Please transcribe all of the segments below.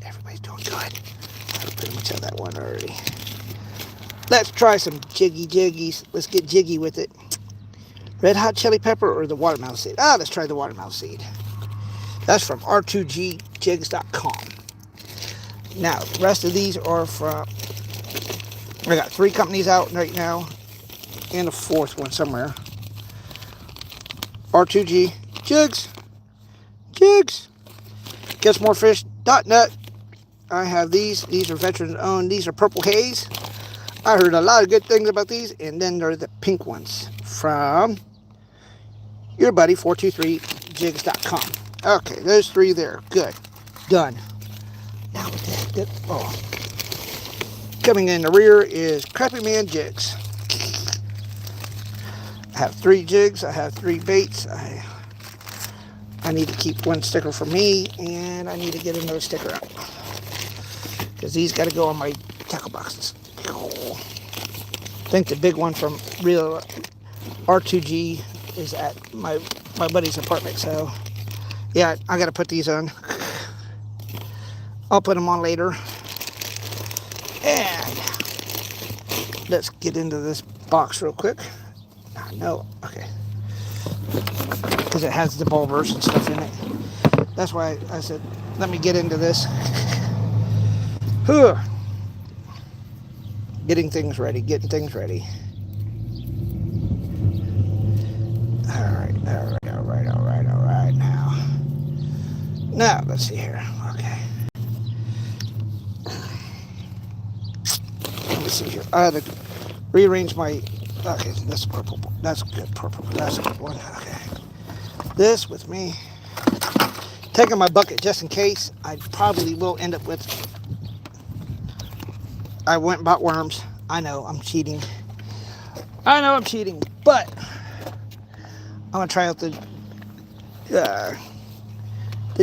Everybody's doing good. I pretty much have that one already. Let's try some jiggies. Let's get jiggy with it. Red hot chili pepper or the watermelon seed? Let's try the watermelon seed. That's from r2gjigs.com. Now, the rest of these are from... I got 3 companies out right now, and a 4th one somewhere. R2G Jigs. GetSmoreFish.net. I have these. These are veteran owned. These are Purple Haze. I heard a lot of good things about these. And then there are the pink ones from your buddy 423jigs.com. Okay, those 3 there. Good. Done. Now what the heck? Oh. Coming in the rear is Crappy Man Jigs. I have 3 jigs. I have 3 baits. I need to keep 1 sticker for me, and I need to get another sticker out, because these got to go on my tackle boxes. I think the big one from Real R2G is at my buddy's apartment, so yeah, I got to put these on. I'll put them on later. And let's get into this box real quick. No, okay. Because it has the bulbers and stuff in it. That's why I said, let me get into this. Getting things ready. Alright, now, let's see here. Okay. Let me see here. I had to rearrange my... Okay, that's purple. That's good purple. That's a good one. Okay. This with me. Taking my bucket just in case. I probably will end up with... I went and bought worms. I know, I'm cheating. But I'm going to try out the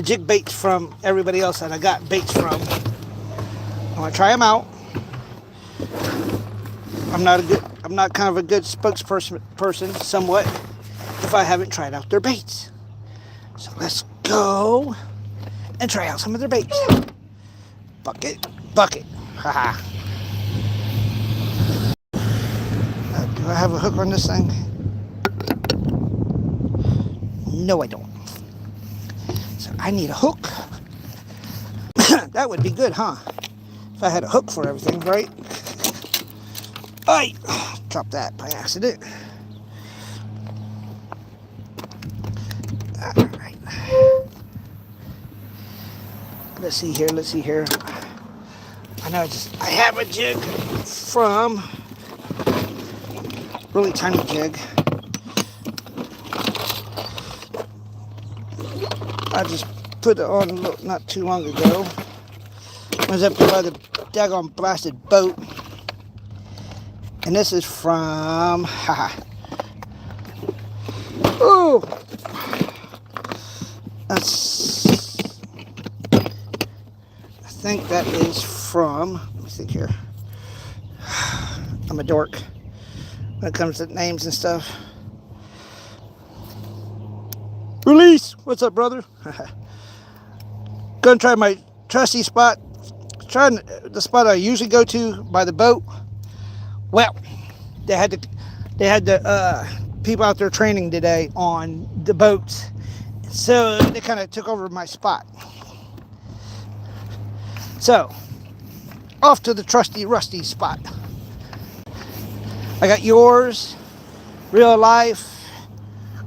jig baits from everybody else that I got baits from. I'm going to try them out. I'm not kind of a good spokesperson, somewhat, if I haven't tried out their baits. So let's go and try out some of their baits. Bucket. Haha. Do I have a hook on this thing? No, I don't. So I need a hook. That would be good, huh? If I had a hook for everything, right? I dropped that by accident. All right. Let's see here. I have a jig from really tiny jig. I just put it on not too long ago. I was up there by the daggone blasted boat. And this is from... Oh! That's... I think that is from... Let me think here. I'm a dork when it comes to names and stuff. Release! What's up, brother? Gonna try my trusty spot. Trying the spot I usually go to by the boat. Well, they had the people out there training today on the boats, so they kind of took over my spot. So, off to the trusty rusty spot. I got yours, Real Life,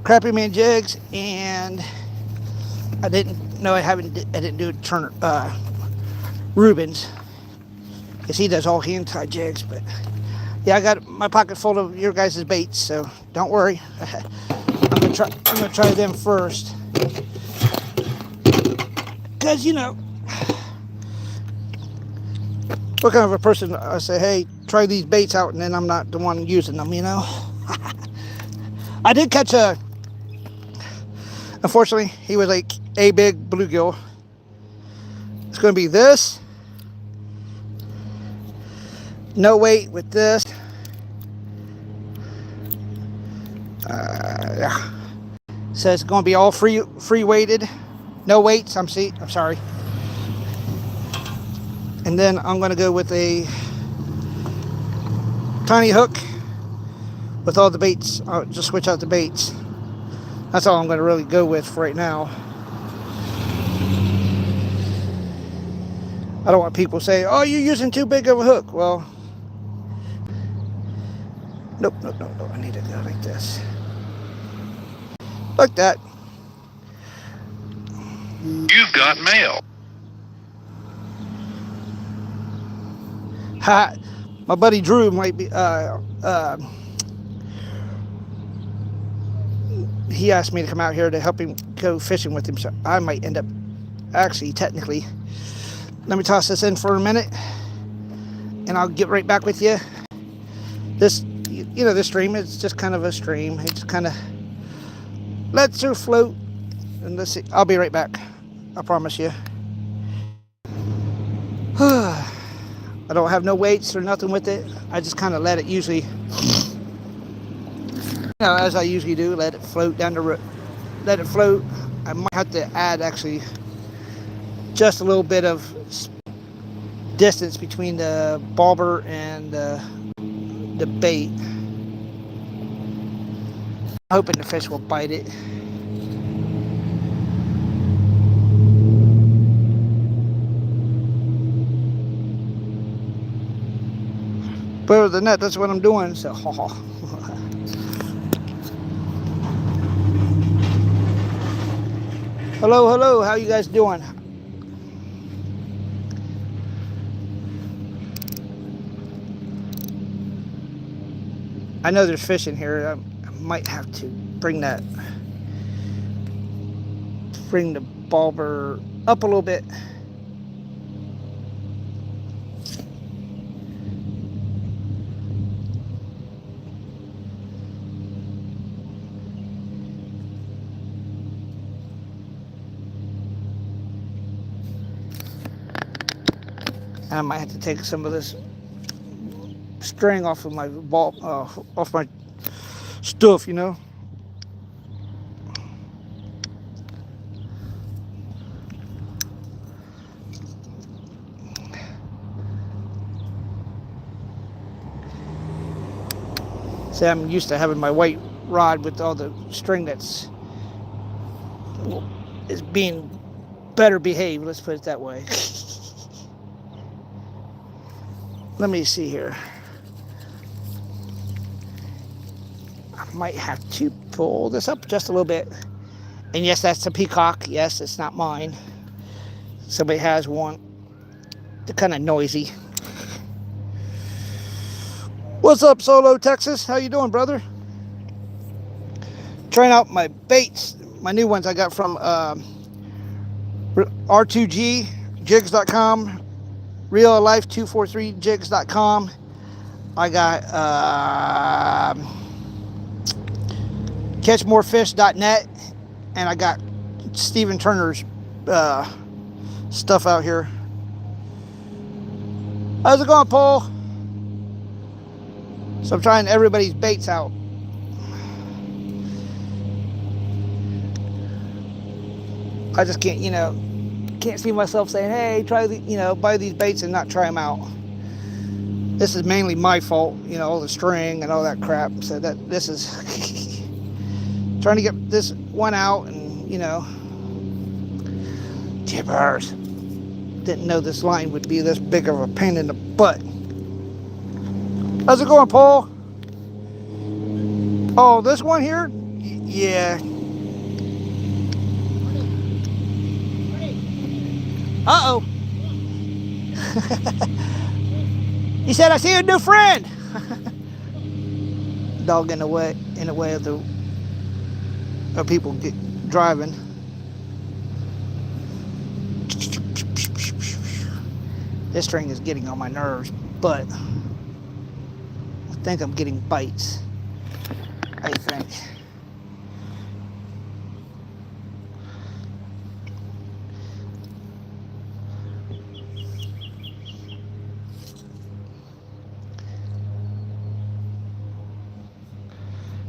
Crappy Man Jigs, and I didn't do Turner Rubens, because he does all hand tied jigs, but. Yeah, I got my pocket full of your guys' baits, so don't worry. I'm gonna try them first, cause you know, what kind of a person I say, hey, try these baits out, and then I'm not the one using them, you know. I did catch unfortunately, he was like a big bluegill. It's gonna be this. No weight with this. Yeah. So it's going to be all free weighted. No weights. I'm sorry. And then I'm going to go with a tiny hook with all the baits. I'll just switch out the baits. That's all I'm going to really go with for right now. I don't want people to say, oh, you're using too big of a hook. Well, nope. I need to go like this. Like that. You've got mail. Ha! My buddy Drew might be. He asked me to come out here to help him go fishing with him, so I might end up. Actually, technically, let me toss this in for a minute, and I'll get right back with you. This, this stream is just kind of a stream. It just kind of lets her float, and let's see. I'll be right back. I promise you. I don't have no weights or nothing with it. I just kind of let it usually, as I usually do, let it float down the road. Let it float. I might have to add actually just a little bit of distance between the bobber and the bait. I'm hoping the fish will bite it. But other than that, that's what I'm doing. So, hello, how you guys doing? I know there's fish in here. I might have to bring the bobber up a little bit. I might have to take some of this string off of my ball, off my stuff, See, I'm used to having my white rod with all the string is being better behaved. Let's put it that way. Let me see here. I might have to pull this up just a little bit. And yes, that's a peacock. Yes, it's not mine. Somebody has one. They're kind of noisy. What's up, Solo Texas? How you doing, brother? Trying out my baits. My new ones I got from R2G, reallife243jigs.com. I got catchmorefish.net, and I got Stephen Turner's stuff out here. How's it going, Paul? So I'm trying everybody's baits out. I just can't, can't see myself saying, hey, try the, buy these baits and not try them out. This is mainly my fault, all the string and all that crap. So this is trying to get this one out, and jibbers. Didn't know this line would be this big of a pain in the butt. How's it going, Paul? Oh, this one here? Yeah. Uh-oh. He said, I see a new friend. Dog in the way of people driving. This string is getting on my nerves, but I think I'm getting bites. I think.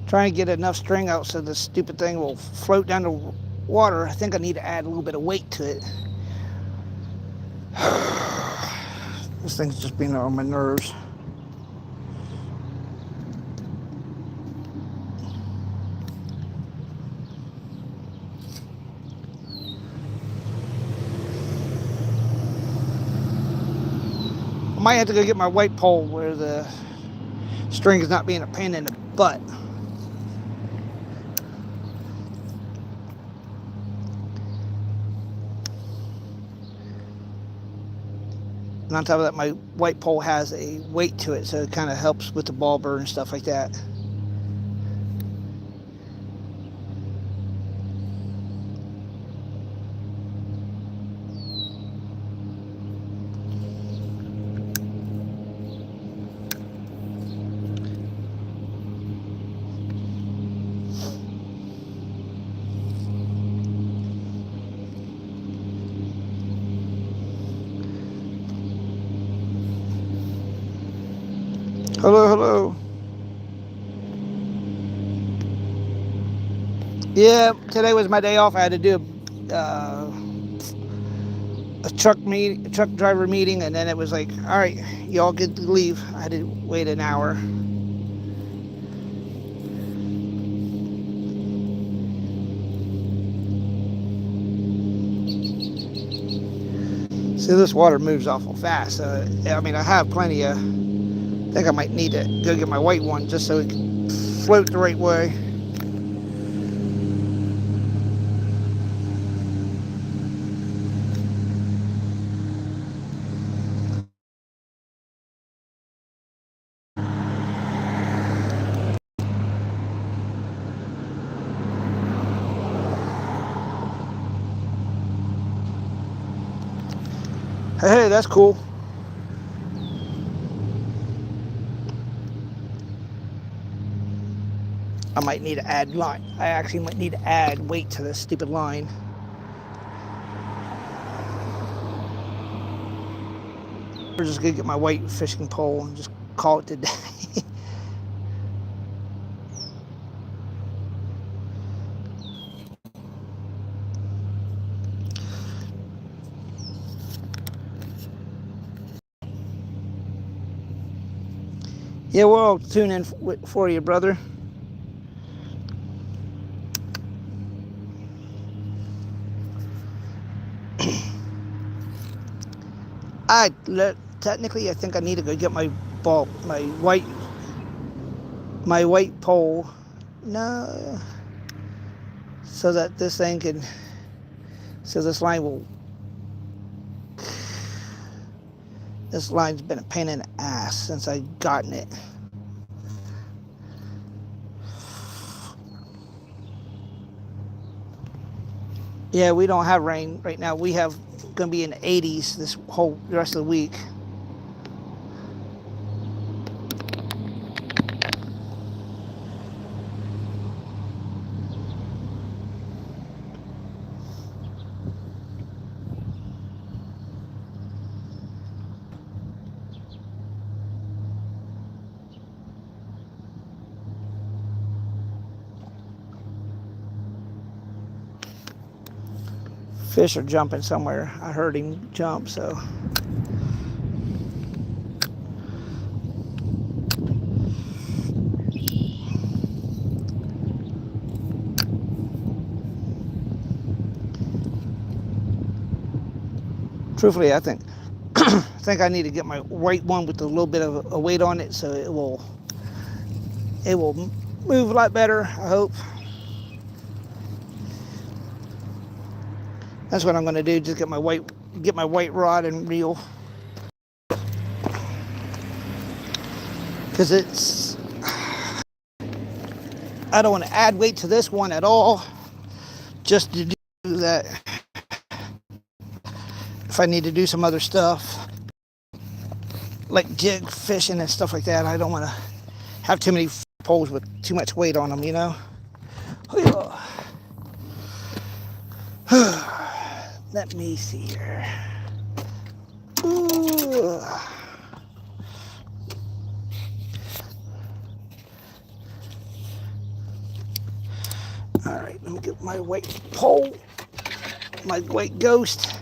Trying to get enough string out so this stupid thing will float down the water. I think I need to add a little bit of weight to it. This thing's just being on my nerves. I might have to go get my white pole where the string is not being a pain in the butt. And on top of that, my white pole has a weight to it, so it kind of helps with the ball burn and stuff like that. Hello, hello. Yeah, today was my day off. I had to do a truck driver meeting, and then it was like, all right, y'all get to leave. I had to wait an hour. See, this water moves awful fast. So, I mean, I have plenty of. I think I might need to go get my white one just so it can float the right way. Hey, that's cool. I might need to add line. I actually might need to add weight to this stupid line. We're just gonna get my white fishing pole and just call it today. Yeah, we'll all tune in for you, brother. Technically, I think I need to go get my white pole. No, so that this thing can, so this line will. This line's been a pain in the ass since I gotten it. Yeah, we don't have rain right now. We have gonna be in the 80s this whole rest of the week. Fish are jumping somewhere. I heard him jump, so. Truthfully, I think I need to get my white one with a little bit of a weight on it, so it will move a lot better, I hope. That's what I'm going to do. Just get my white rod and reel, because I don't want to add weight to this one at all, just to do that. If I need to do some other stuff like jig fishing and stuff like that, I don't want to have too many poles with too much weight on them, you know. Let me see here. Ooh. All right, let me get my white pole, my white ghost.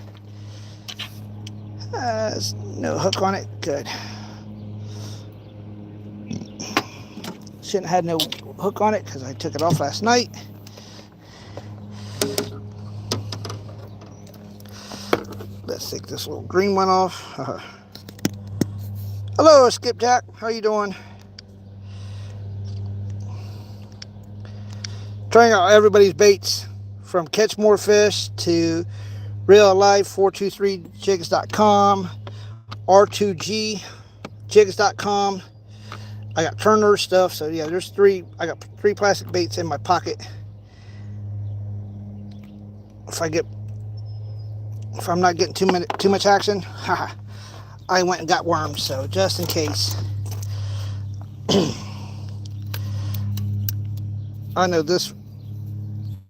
There's no hook on it. Good. Shouldn't have had no hook on it because I took it off last night. Let's take this little green one off. Hello, Skipjack. How you doing? Trying out everybody's baits from Catch More Fish to Real Life 423jigs.com, R2G jigs.com. I got Turner stuff, so yeah, there's three. I got 3 plastic baits in my pocket. If I'm not getting too much action, haha, I went and got worms. So just in case. I know this,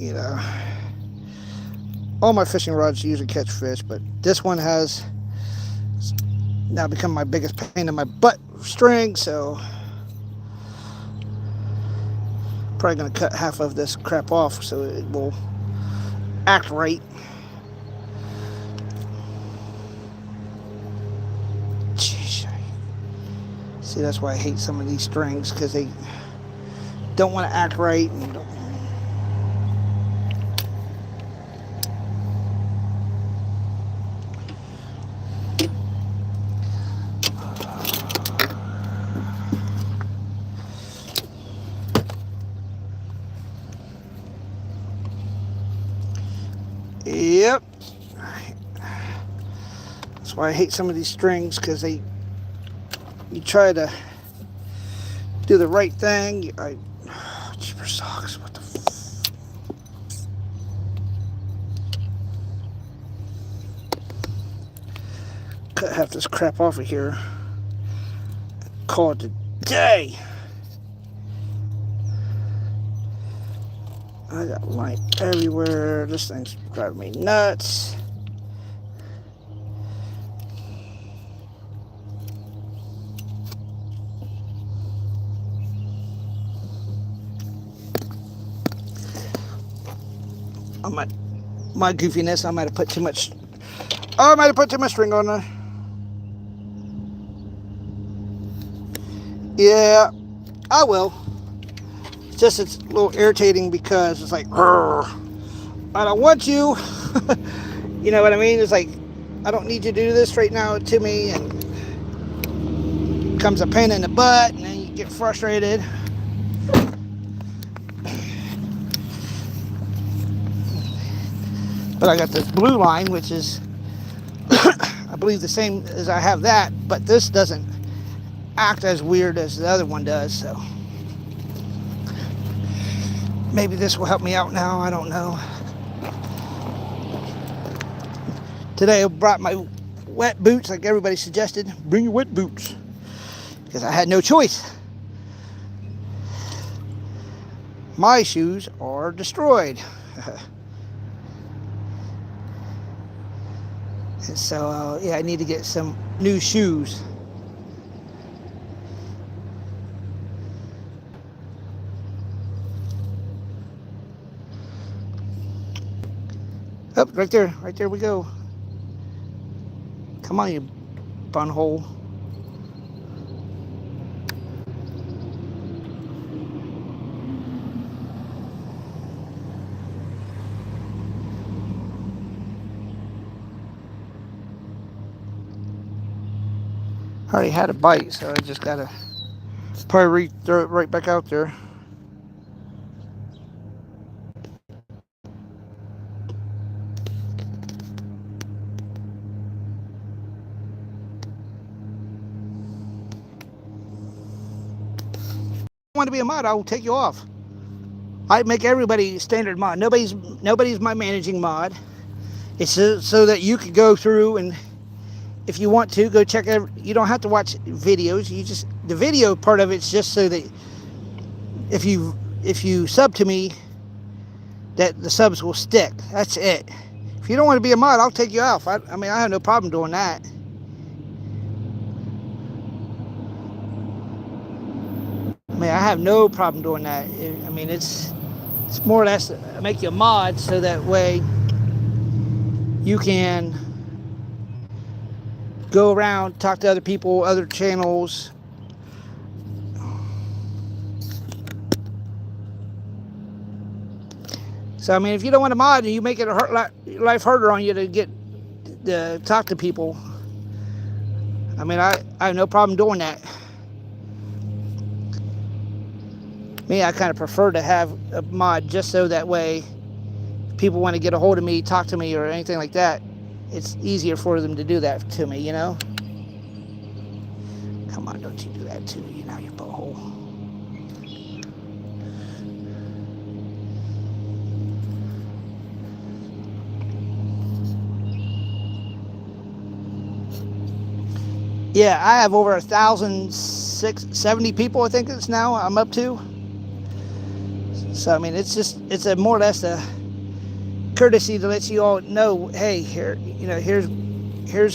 you know, all my fishing rods usually catch fish, but this one has now become my biggest pain in my butt string, so probably going to cut half of this crap off so it will act right. Jeez. See, that's why I hate some of these strings, because they don't want to act right. And don't... Yep. That's why I hate some of these strings, because you try to do the right thing. Cheaper socks. What the cut half this crap off of here. Call it a day. I got line everywhere. This thing's driving me nuts. My goofiness, I might have put too much. Oh, I might have put too much string on there. Yeah, I will. It's a little irritating because it's like, I don't want you. You know what I mean? It's like, I don't need you to do this right now to me, and it becomes a pain in the butt, and then you get frustrated. But I got this blue line, which is, I believe, the same as I have that, but this doesn't act as weird as the other one does, so maybe this will help me out now. I don't know. Today I brought my wet boots, like everybody suggested. Bring your wet boots, because I had no choice. My shoes are destroyed. And so, yeah, I need to get some new shoes. Oh, right there we go. Come on, you bunhole. I already had a bite, so I just gotta probably throw it right back out there. Want to be a mod, I will take you off. I make everybody standard mod. Nobody's my managing mod. It's so that you can go through, and if you want to go check you don't have to watch videos. The video part of it's just so that if you sub to me, that the subs will stick. That's it. If you don't want to be a mod, I'll take you off. I mean, I have no problem doing that. I mean, I have no problem doing that. I mean, it's more or less make you a mod so that way you can go around, talk to other people, other channels. So I mean, if you don't want to mod and you make it life harder on you to get to talk to people, I mean, I have no problem doing that. Me, I kind of prefer to have a mod just so that way if people want to get a hold of me, talk to me, or anything like that, it's easier for them to do that to me, you know? Come on, don't you do that to me, you know, you butthole. Yeah, I have over 1,070 people, I think it's now, I'm up to. So, I mean, it's a more or less a courtesy to let you all know, hey, here, you know, here's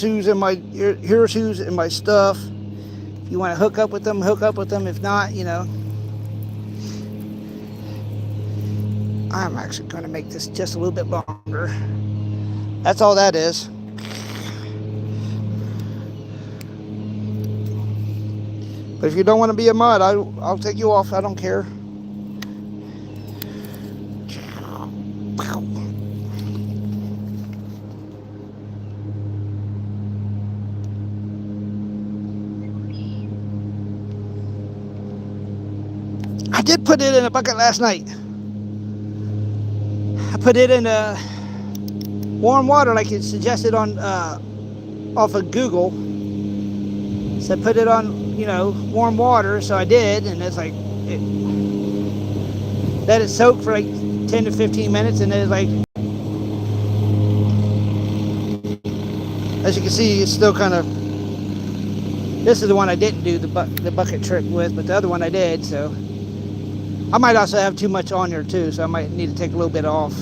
who's in my, here's who's in my stuff. If you want to hook up with them, hook up with them. If not, you know. I'm actually going to make this just a little bit longer. That's all that is. But if you don't want to be a mod, I'll take you off. I don't care. I did put it in a bucket last night. I put it in warm water like it suggested on off of Google. So I put it on, you know, warm water, so I did, and it's like, let it soak for like 10 to 15 minutes, and then it's like, as you can see, it's still kind of, this is the one I didn't do the bucket trick with, but the other one I did, so. I might also have too much on there too, so I might need to take a little bit off.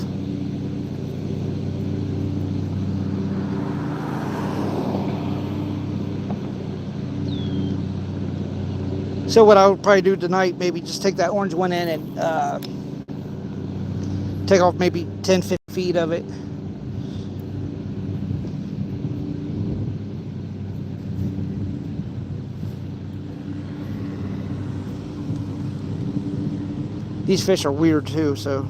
So what I'll probably do tonight, maybe just take that orange one in and take off maybe 10, 50 feet of it. These fish are weird too, so.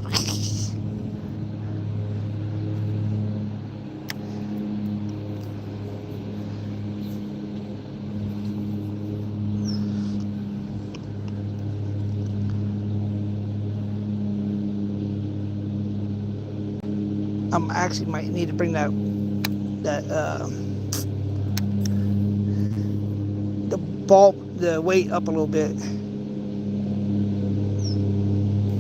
I actually might need to bring the weight up a little bit.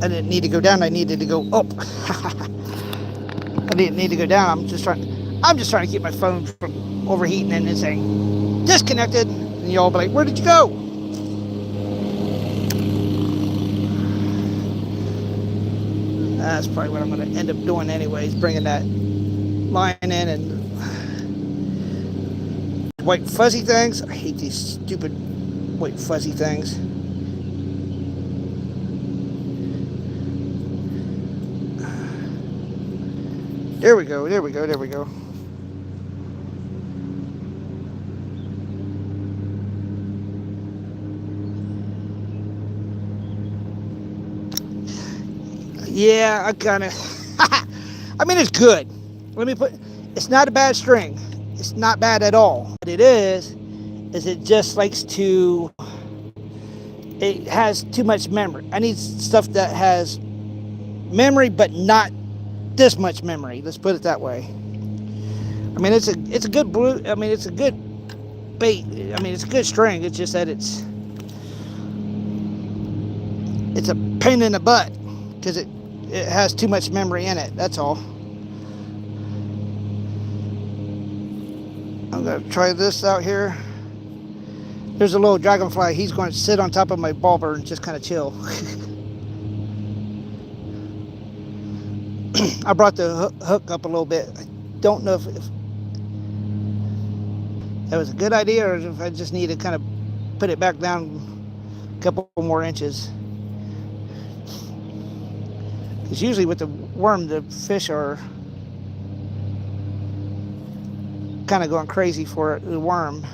I didn't need to go down. I needed to go up. I didn't need to go down. I'm just trying to keep my phone from overheating and then saying disconnected, and y'all be like, "Where did you go?" That's probably what I'm going to end up doing anyways, bringing that line in and white fuzzy things. I hate these stupid white fuzzy things. There we go, there we go, there we go. Yeah, I kind of, I mean, it's good. It's not a bad string. It's not bad at all. What it is it just likes to, it has too much memory. I need stuff that has memory, but not this much memory. Let's put it that way. I mean, it's a good blue. I mean, it's a good bait. I mean, it's a good string. It's just that it's a pain in the butt because it has too much memory in it. That's all. I'm gonna try this out here. There's a little dragonfly. He's going to sit on top of my bobber and just kind of chill. I brought the hook up a little bit. I don't know if that was a good idea or if I just need to kind of put it back down a couple more inches. Because usually with the worm, the fish are kind of going crazy for the worm.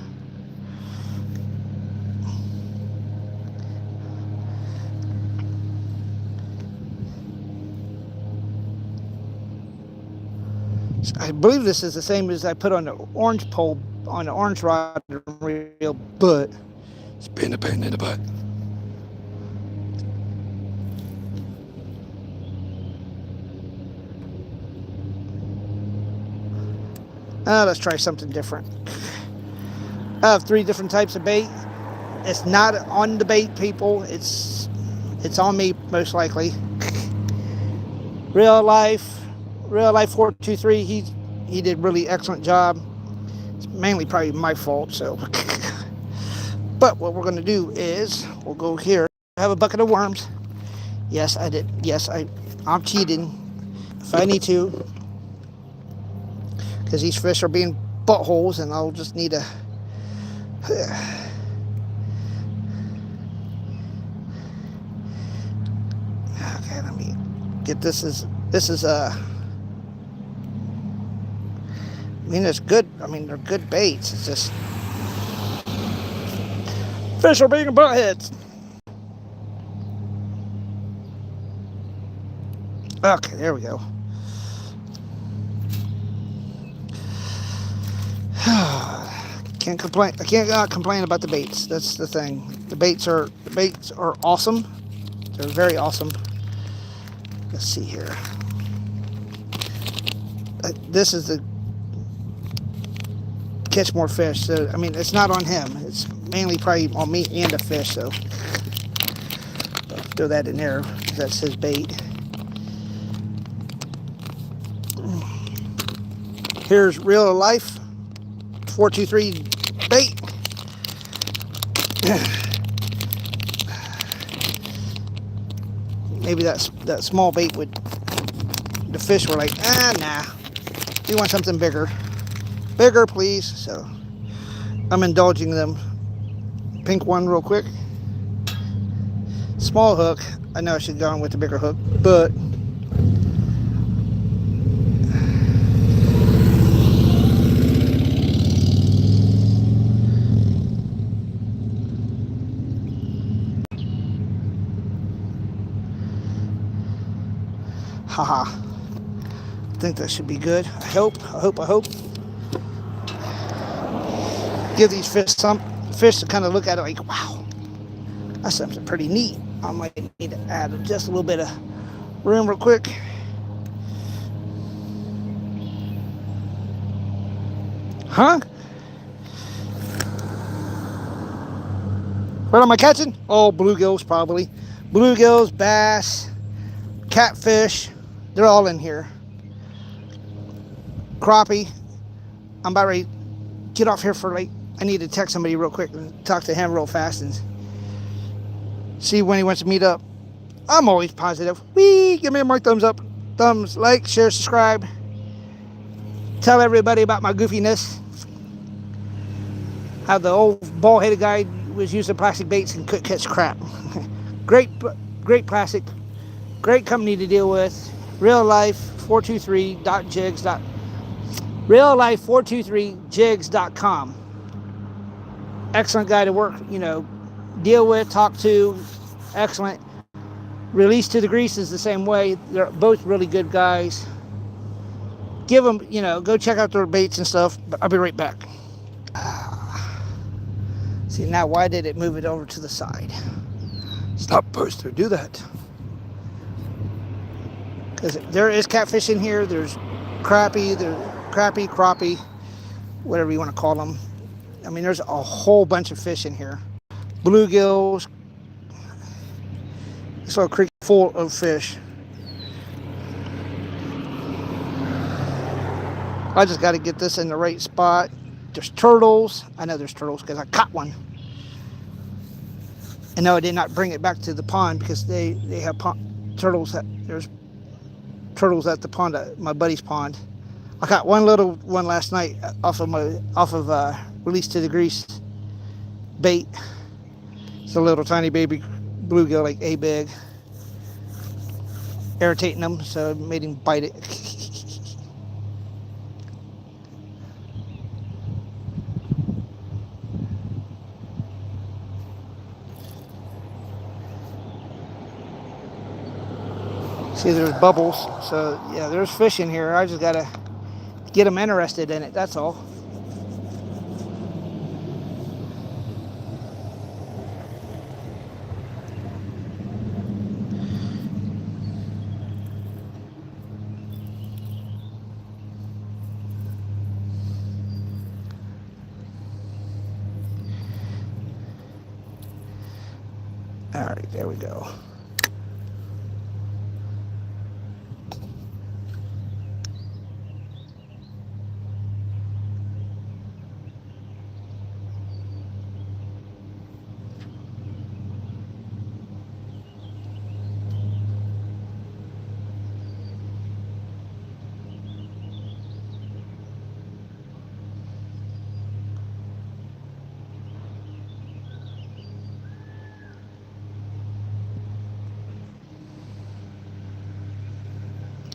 I believe this is the same as I put on the orange pole, on the orange rod reel, but it's been a pain in the butt. Let's try something different. I have 3 different types of bait. It's not on the bait, people. It's on me, most likely. Real life 423. He did really excellent job. It's mainly probably my fault. So, but what we're going to do is we'll go here. I have a bucket of worms. Yes, I did. Yes, I'm cheating if I need to, because these fish are being buttholes, and I'll just need a. Okay, let me get this. This is I mean, it's good. I mean, they're good baits. It's just fish are being buttheads. Okay, there we go. Can't complain. I can't complain about the baits. That's the thing. The baits are awesome. They're very awesome. Let's see here. This is the catch more fish. So I mean, it's not on him. It's mainly probably on me and the fish. So I'll throw that in there. That's his bait. Here's real life 423 bait. Maybe that small bait would. The fish were like, nah. We want something bigger. Bigger, please. So I'm indulging them. Pink one real quick. Small hook. I know I should have gone with the bigger hook, but haha. I think that should be good. I hope. Give these fish to kind of look at it like, wow, that's something pretty neat. I might need to add just a little bit of room real quick. Huh? What am I catching? Oh, bluegills probably. Bluegills, bass, catfish. They're all in here. Crappie. I'm about ready to get off here for like, I need to text somebody real quick and talk to him real fast and see when he wants to meet up. I'm always positive. Give me more thumbs up. Thumbs, like, share, subscribe. Tell everybody about my goofiness. How the old bald-headed guy was using plastic baits and couldn't catch crap. Great plastic. Great company to deal with. Real life 423.jigs. Real life 423jigs.com. Excellent guy to work, deal with, talk to. Excellent. Release to the Grease is the same way. They're both really good guys. Give them, go check out their baits and stuff. But I'll be right back. See, now why did it move it over to the side? Stop, poster. Do that. Because there is catfish in here. There's crappie, crappie, whatever you want to call them. I mean, there's a whole bunch of fish in here. Bluegills. This little creek full of fish. I just got to get this in the right spot. There's turtles. I know there's turtles because I caught one. And no, I did not bring it back to the pond because they have turtles. There's turtles at the pond, at my buddy's pond. I caught one little one last night off of Release to the Grease bait. It's a little tiny baby bluegill, like a big. Irritating him, so I made him bite it. See, there's bubbles. So, yeah, there's fish in here. I just got to get them interested in it. That's all. All right, there we go.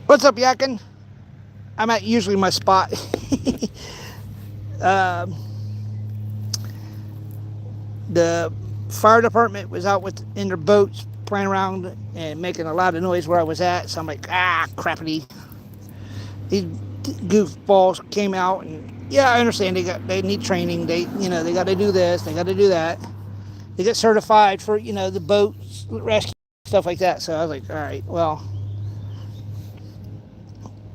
What's up, Yakin? I'm at usually my spot. um, the fire department was out in their boats playing around and making a lot of noise where I was at. So I'm like, crappity. These goofballs came out, and yeah, I understand they need training. They got to do this, they got to do that. They get certified for the boats rescue stuff like that. So I was like, all right, well,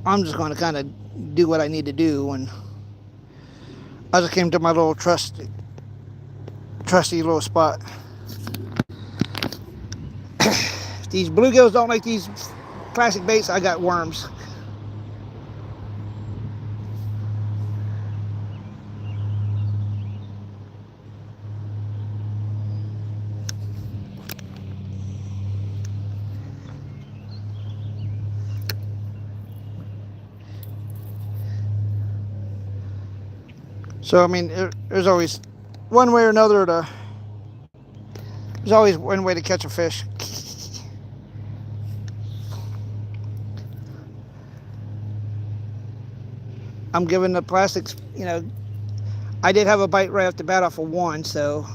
I'm just going to kind of do what I need to do. And I just came to my little trusty little spot. If these bluegills don't like these plastic baits, I got worms. So, I mean, there's always one way or another there's always one way to catch a fish. I'm giving the plastics, I did have a bite right off the bat off of one, so,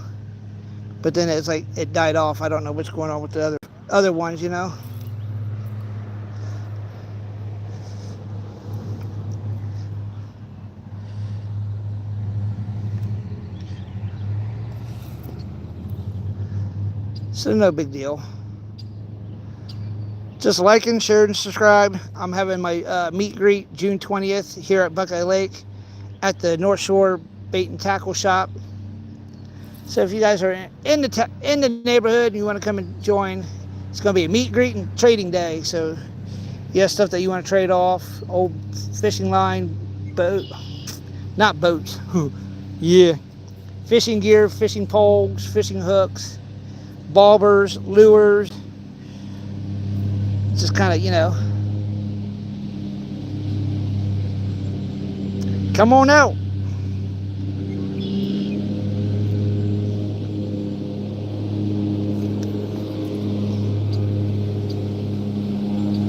but then it's like, it died off. I don't know what's going on with the other ones, So no big deal. Just like and share and subscribe. I'm having my meet and greet June 20th here at Buckeye Lake at the North Shore Bait and Tackle Shop. So if you guys are in the neighborhood and you want to come and join, it's going to be a meet and greet and trading day. So you have stuff that you want to trade off, old fishing line, not boats, yeah, fishing gear, fishing poles, fishing hooks, bobbers, lures, just kind of, come on out.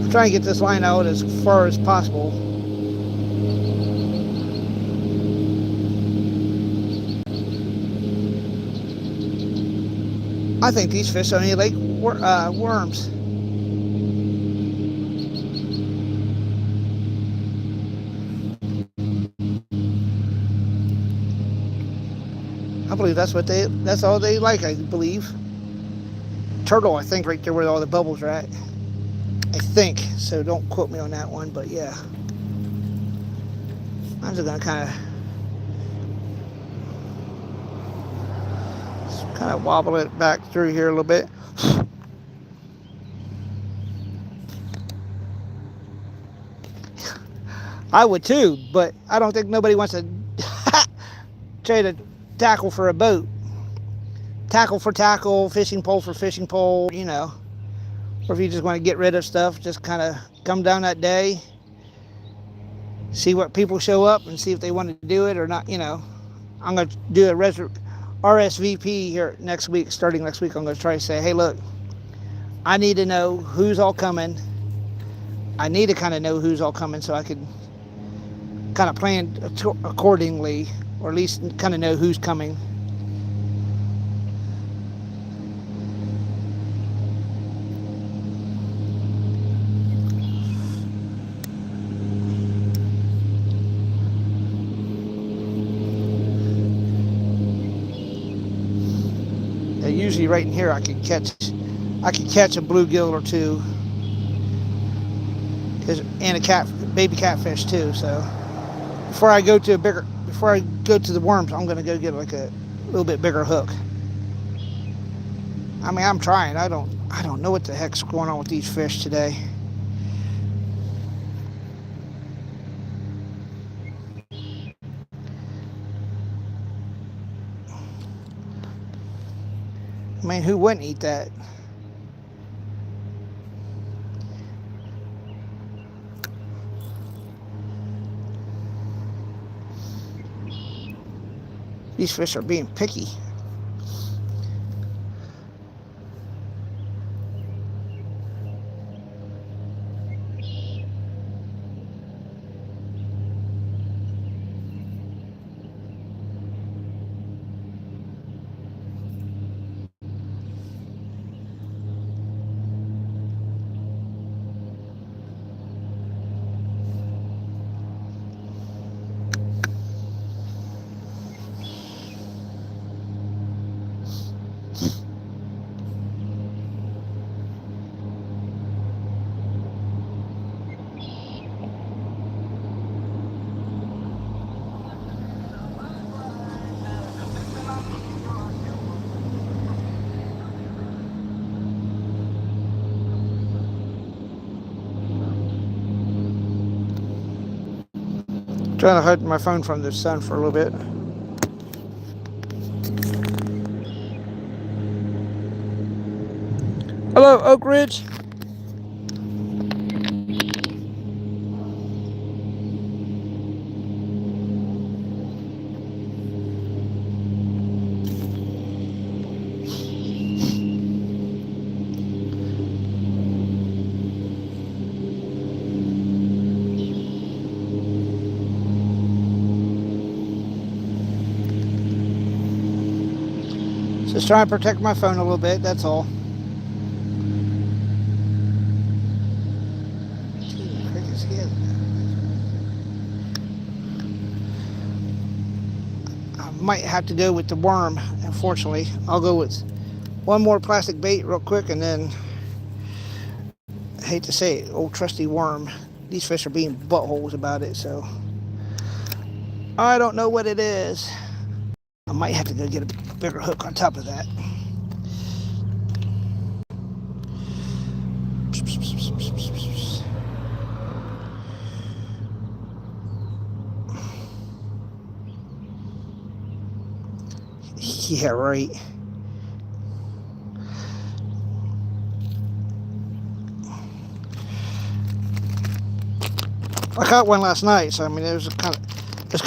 I'm trying to get this line out as far as possible. I think these fish only like worms. I believe that's all they like, I believe. Turtle, I think, right there where all the bubbles are at. I think, so don't quote me on that one, but yeah. I'm just gonna kind of wobble it back through here a little bit. I would too, but I don't think nobody wants to trade a tackle for a boat. Tackle for tackle, fishing pole for fishing pole, Or if you just want to get rid of stuff, just kind of come down that day, see what people show up and see if they want to do it or not, I'm going to do a RSVP here starting next week. I'm going to try to say, hey, look, I need to know who's all coming. I need to kind of know who's all coming so I can kind of plan accordingly, or at least kind of know who's coming. usually right in here I can catch a bluegill or two, and a baby catfish too. So before I go to the worms, I'm gonna go get like a little bit bigger hook. I mean, I'm trying. I don't know what the heck's going on with these fish today. I mean, who wouldn't eat that? These fish are being picky. Trying to hide my phone from the sun for a little bit. Hello, Oak Ridge. Just trying to protect my phone a little bit, that's all. I might have to go with the worm, unfortunately. I'll go with one more plastic bait real quick, and then, I hate to say it, old trusty worm. These fish are being buttholes about it, so I don't know what it is. I might have to go get a bigger hook on top of that. Yeah, right. I caught one last night, so I mean it was kind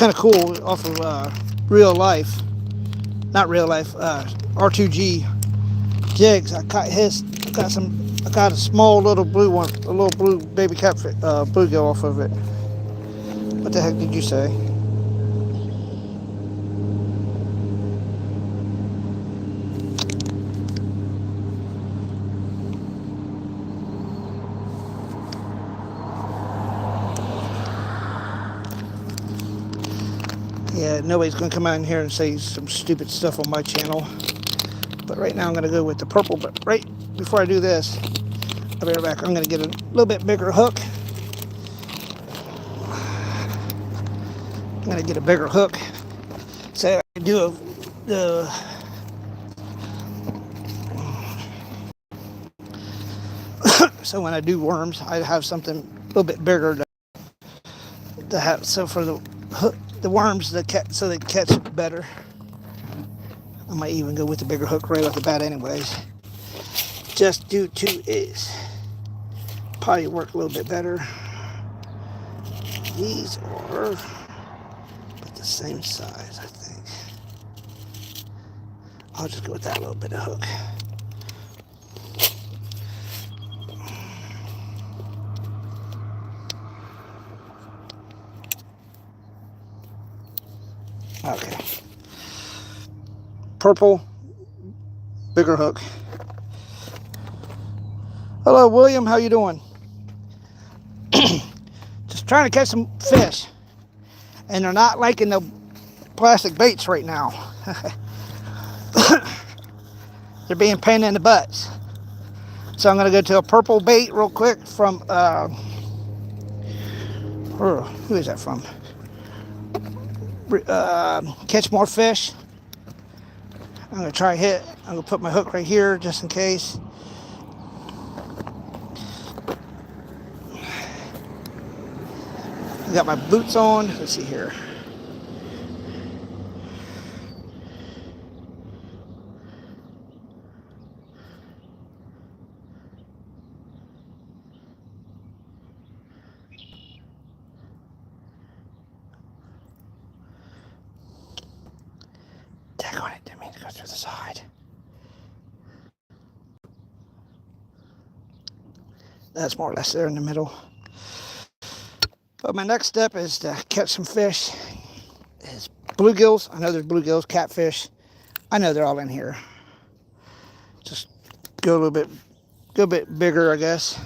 of cool off of real life, not real life, R2G jigs. I caught a small little blue one, a little blue baby catfish, bluegill off of it. What the heck did you say? Yeah, nobody's going to come out in here and say some stupid stuff on my channel. But right now I'm going to go with the purple. But right before I do this, I'll be right back. I'm going to get a little bit bigger hook. I'm going to get a bigger hook so I can do so when I do worms, I have something a little bit bigger to have. So for the worms, so they catch better. I might even go with the bigger hook right off the bat anyways. Just due to is probably work a little bit better. These are about the same size, I think. I'll just go with that little bit of hook. Okay. Purple, bigger hook. Hello, William. How you doing? Just trying to catch some fish, and they're not liking the plastic baits right now. They're being pain in the butts. So I'm going to go to a purple bait real quick from, who is that from? Catch More Fish. I'm going to try hit. I'm going to put my hook right here just in case. I got my boots on. Let's see here. Daggone it, didn't mean to go through the side. That's more or less there in the middle. But my next step is to catch some fish. Is bluegills. I know there's bluegills, catfish. I know they're all in here. Just go a bit bigger, I guess.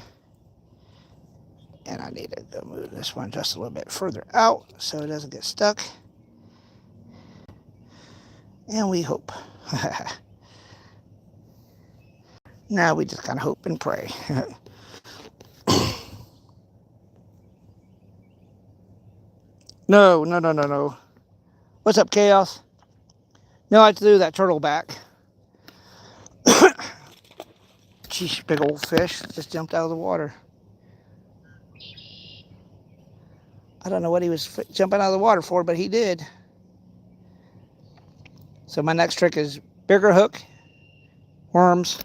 And I need to go move this one just a little bit further out so it doesn't get stuck. And we hope. Now we just kind of hope and pray. No. What's up, Chaos? No, I threw that turtle back. Sheesh, big old fish just jumped out of the water. I don't know what he was jumping out of the water for, but he did. So my next trick is bigger hook, worms.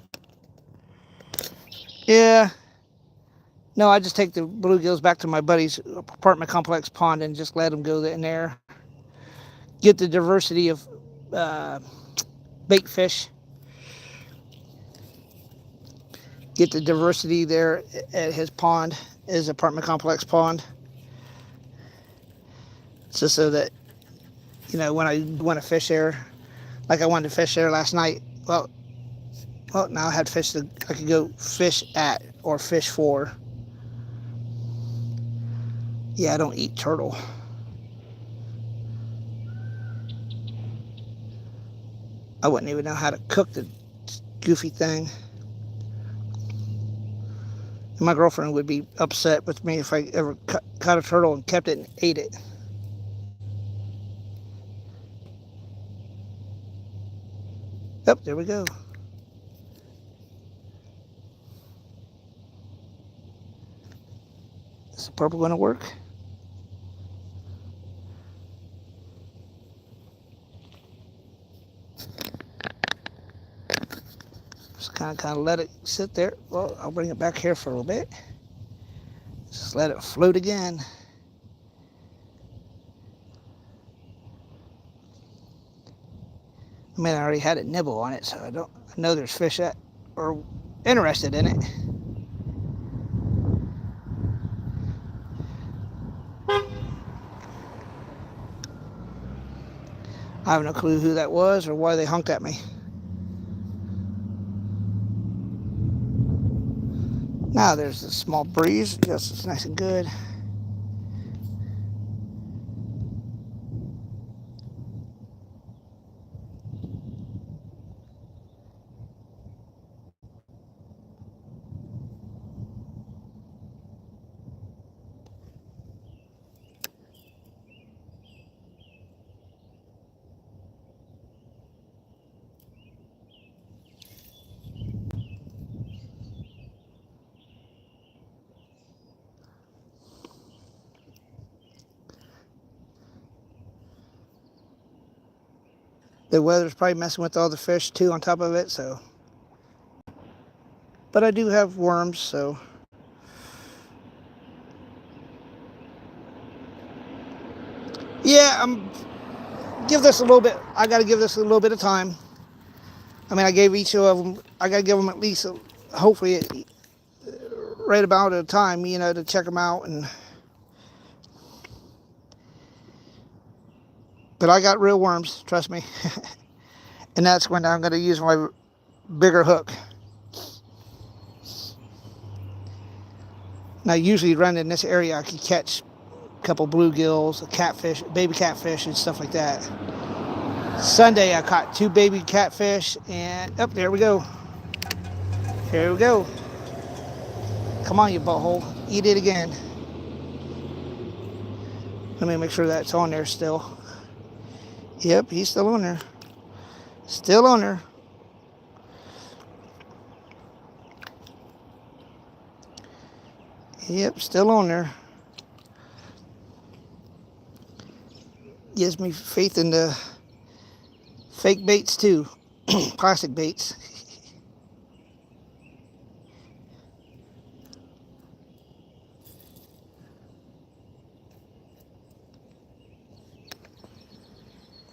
Yeah. No, I just take the bluegills back to my buddy's apartment complex pond and just let them go in there. Get the diversity of bait fish. Get the diversity there at his pond, his apartment complex pond. Just so that, you know, when I want to fish there, like I wanted to fish there last night, well, now I had fish that I could go fish at or fish for. Yeah, I don't eat turtle. I wouldn't even know how to cook the goofy thing. And my girlfriend would be upset with me if I ever caught a turtle and kept it and ate it. Yep, there we go. Is the purple going to work? Just kind of let it sit there. Well, I'll bring it back here for a little bit. Just let it float again. I mean, I already had a nibble on it, so I know there's fish that are interested in it. I have no clue who that was or why they honked at me. Now there's a small breeze. Yes, it's nice and good. The weather's probably messing with all the fish too on top of it, so. But I do have worms, so. Yeah, give this a little bit. I got to give this a little bit of time. I mean, I gave each of them. I got to give them at least, hopefully, right about a time, you know, to check them out. But I got real worms, trust me. And that's when I'm going to use my bigger hook. Now, usually around in this area, I can catch a couple bluegills, a catfish, baby catfish, and stuff like that. Sunday I caught 2 baby catfish, and up there we go. Here we go. Come on, you butthole. Eat it again. Let me make sure that's on there still. Yep, he's still on there. Still on there. Yep, still on there. Gives me faith in the fake baits too. Plastic baits.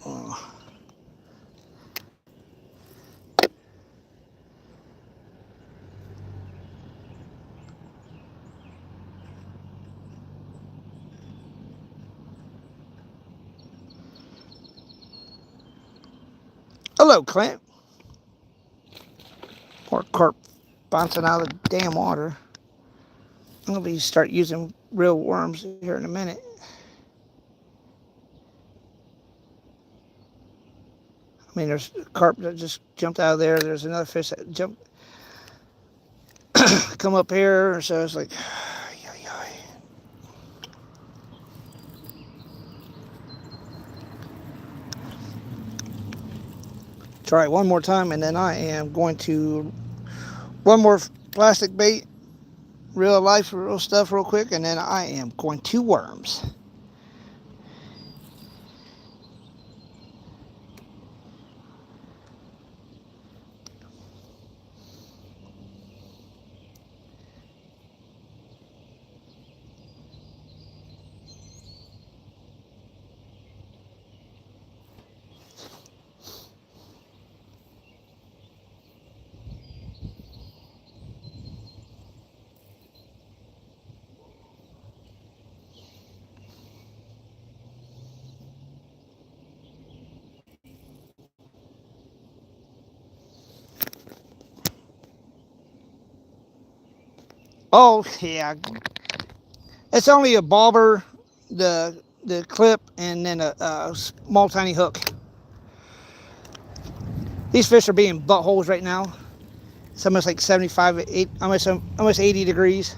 Oh. Hello, Clint. More carp bouncing out of the damn water. I'm going to start using real worms here in a minute. I mean, there's carp that just jumped out of there. There's another fish that jumped, come up here. So it's like, try it one more time, and then I am going to one more plastic bait, real life, real stuff, real quick, and then I am going to worms. Oh yeah, it's only a bobber, the clip, and then a small tiny hook. These fish are being buttholes right now. It's almost like 75, almost 80 degrees.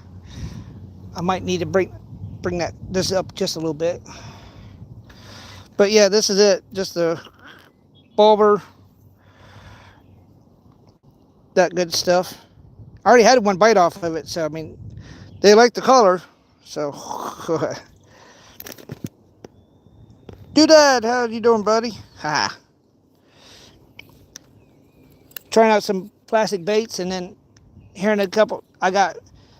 I might need to bring this up just a little bit. But yeah, this is it. Just the bobber, that good stuff. I already had one bite off of it, so I mean, they like the color. So, Doodad, how you doing, buddy? Ha. Trying out some plastic baits, and then here in a couple,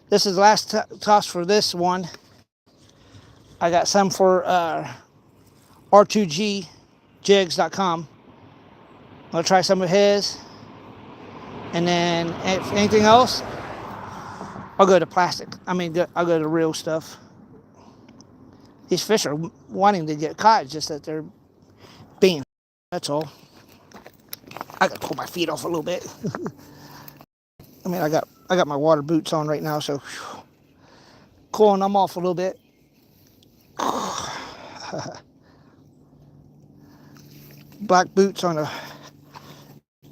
this is the last toss for this one. I got some for R2GJigs.com. I'll try some of his, and then if anything else, I'll go to plastic. I mean, I'll go to real stuff. These fish are wanting to get caught, it's just that they're being. That's all. I gotta pull my feet off a little bit. I mean, I got my water boots on right now, so whew, cooling them off a little bit. Black boots on a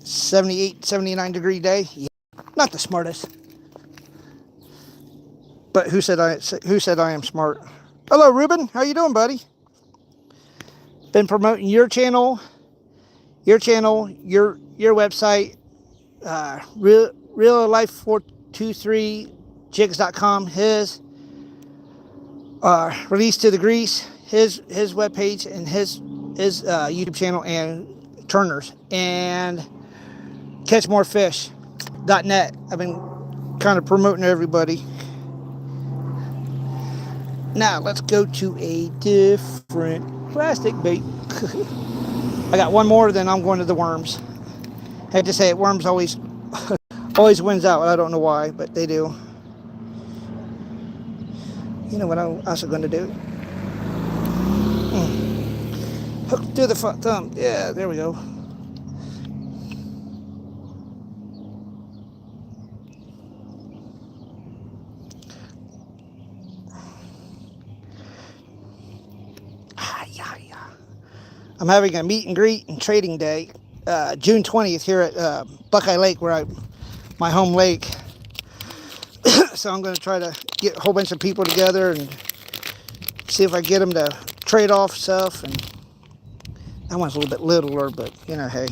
78, 79 degree day. Yeah, not the smartest. But who said I am smart? Hello, Ruben. How you doing, buddy? Been promoting your channel, your website, real life 423jigs.com, his release to the grease, his webpage, and his YouTube channel, and Turner's, and catchmorefish.net. I've been kind of promoting everybody. Now let's go to a different plastic bait. I got one more, then I'm going to the worms. I have to say it, worms always always wins out. I don't know why, but they do. You know what I'm also going to do? Hook through the front thumb. Yeah, there we go. I'm having a meet and greet and trading day, June 20th here at Buckeye Lake, my home lake. So I'm going to try to get a whole bunch of people together and see if I get them to trade off stuff. And that one's a little bit littler, but you know, hey.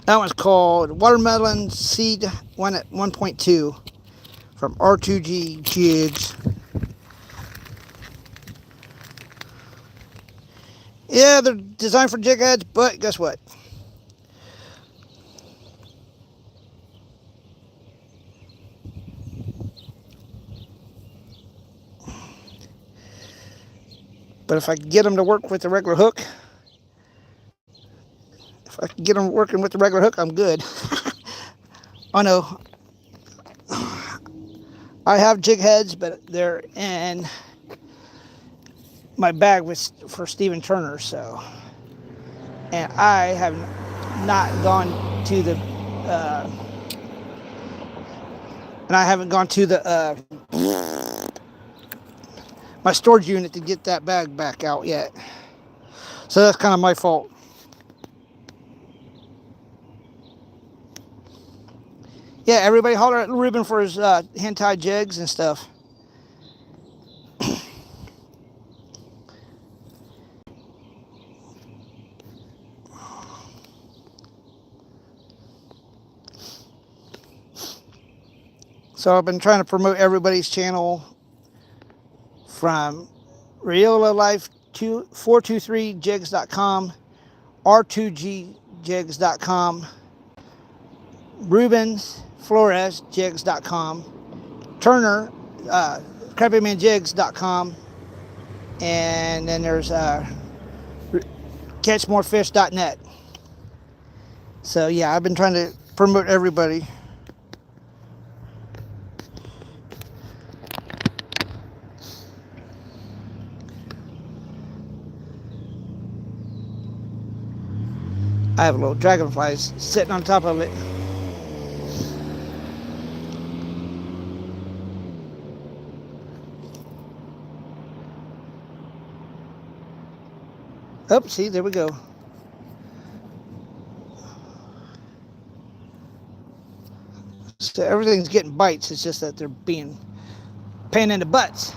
That one's called Watermelon Seed 1 at 1.2 from R2G Jigs. Yeah, they're designed for jig heads, but guess what? But if I can get them to work with the regular hook, if I can get them working with the regular hook, I'm good. I know I have jig heads, but they're in my bag for Stephen Turner, so. And I have not gone to the, and I haven't gone to the, my storage unit to get that bag back out yet. So that's kind of my fault. Yeah, everybody holler at Ruben for his hand-tied jigs and stuff. So I've been trying to promote everybody's channel from Riola Life 423jigs.com, R2gjigs.com, Rubens Flores jigs.com, Turner crappymanjigs.com, and then there's catchmorefish.net. So yeah, I've been trying to promote everybody. I have little dragonflies sitting on top of it. Oh, see, there we go. So everything's getting bites. It's just that they're being pain in the butts.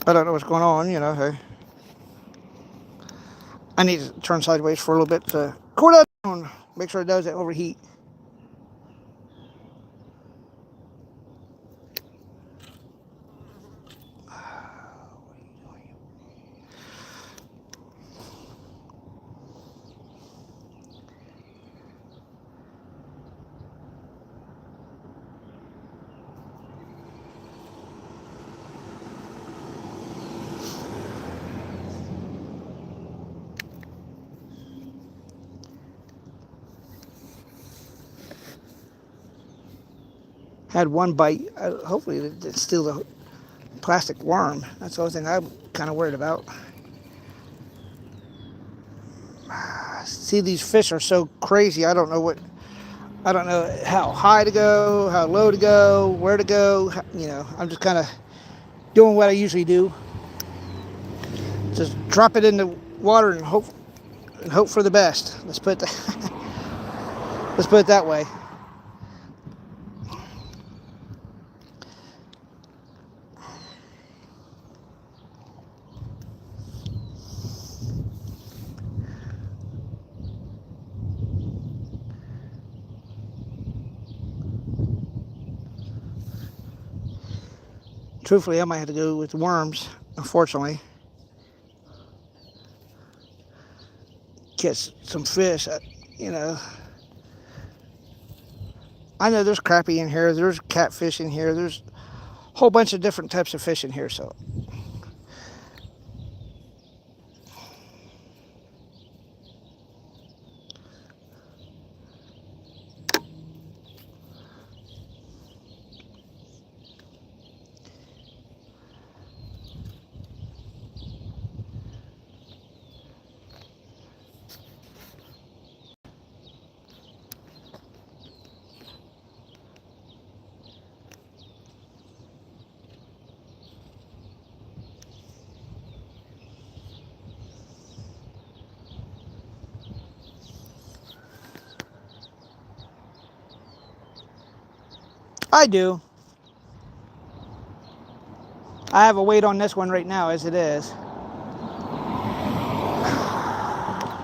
I don't know what's going on, you know. Hey, I need to turn sideways for a little bit to cool that down. Make sure it doesn't overheat. Had one bite. Hopefully it's still a plastic worm. That's the only thing I'm kind of worried about. See, these fish are so crazy. I don't know how high to go, how low to go, where to go. You know, I'm just kind of doing what I usually do. Just drop it in the water and hope for the best. Let's put it that way. Truthfully, I might have to go with worms, unfortunately. Catch some fish, you know. I know there's crappie in here, there's catfish in here, there's a whole bunch of different types of fish in here, so. I do. I have a weight on this one right now as it is.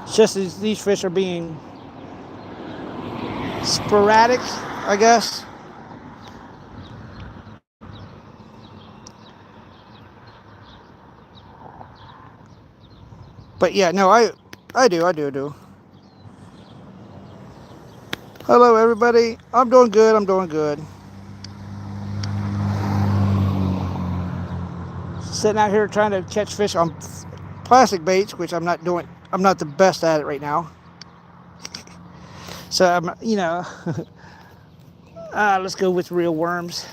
It's just these fish are being sporadic, I guess. But yeah, no, I do. Hello, everybody. I'm doing good. I'm doing good. Sitting out here trying to catch fish on plastic baits, which I'm not doing. I'm not the best at it right now. So let's go with real worms.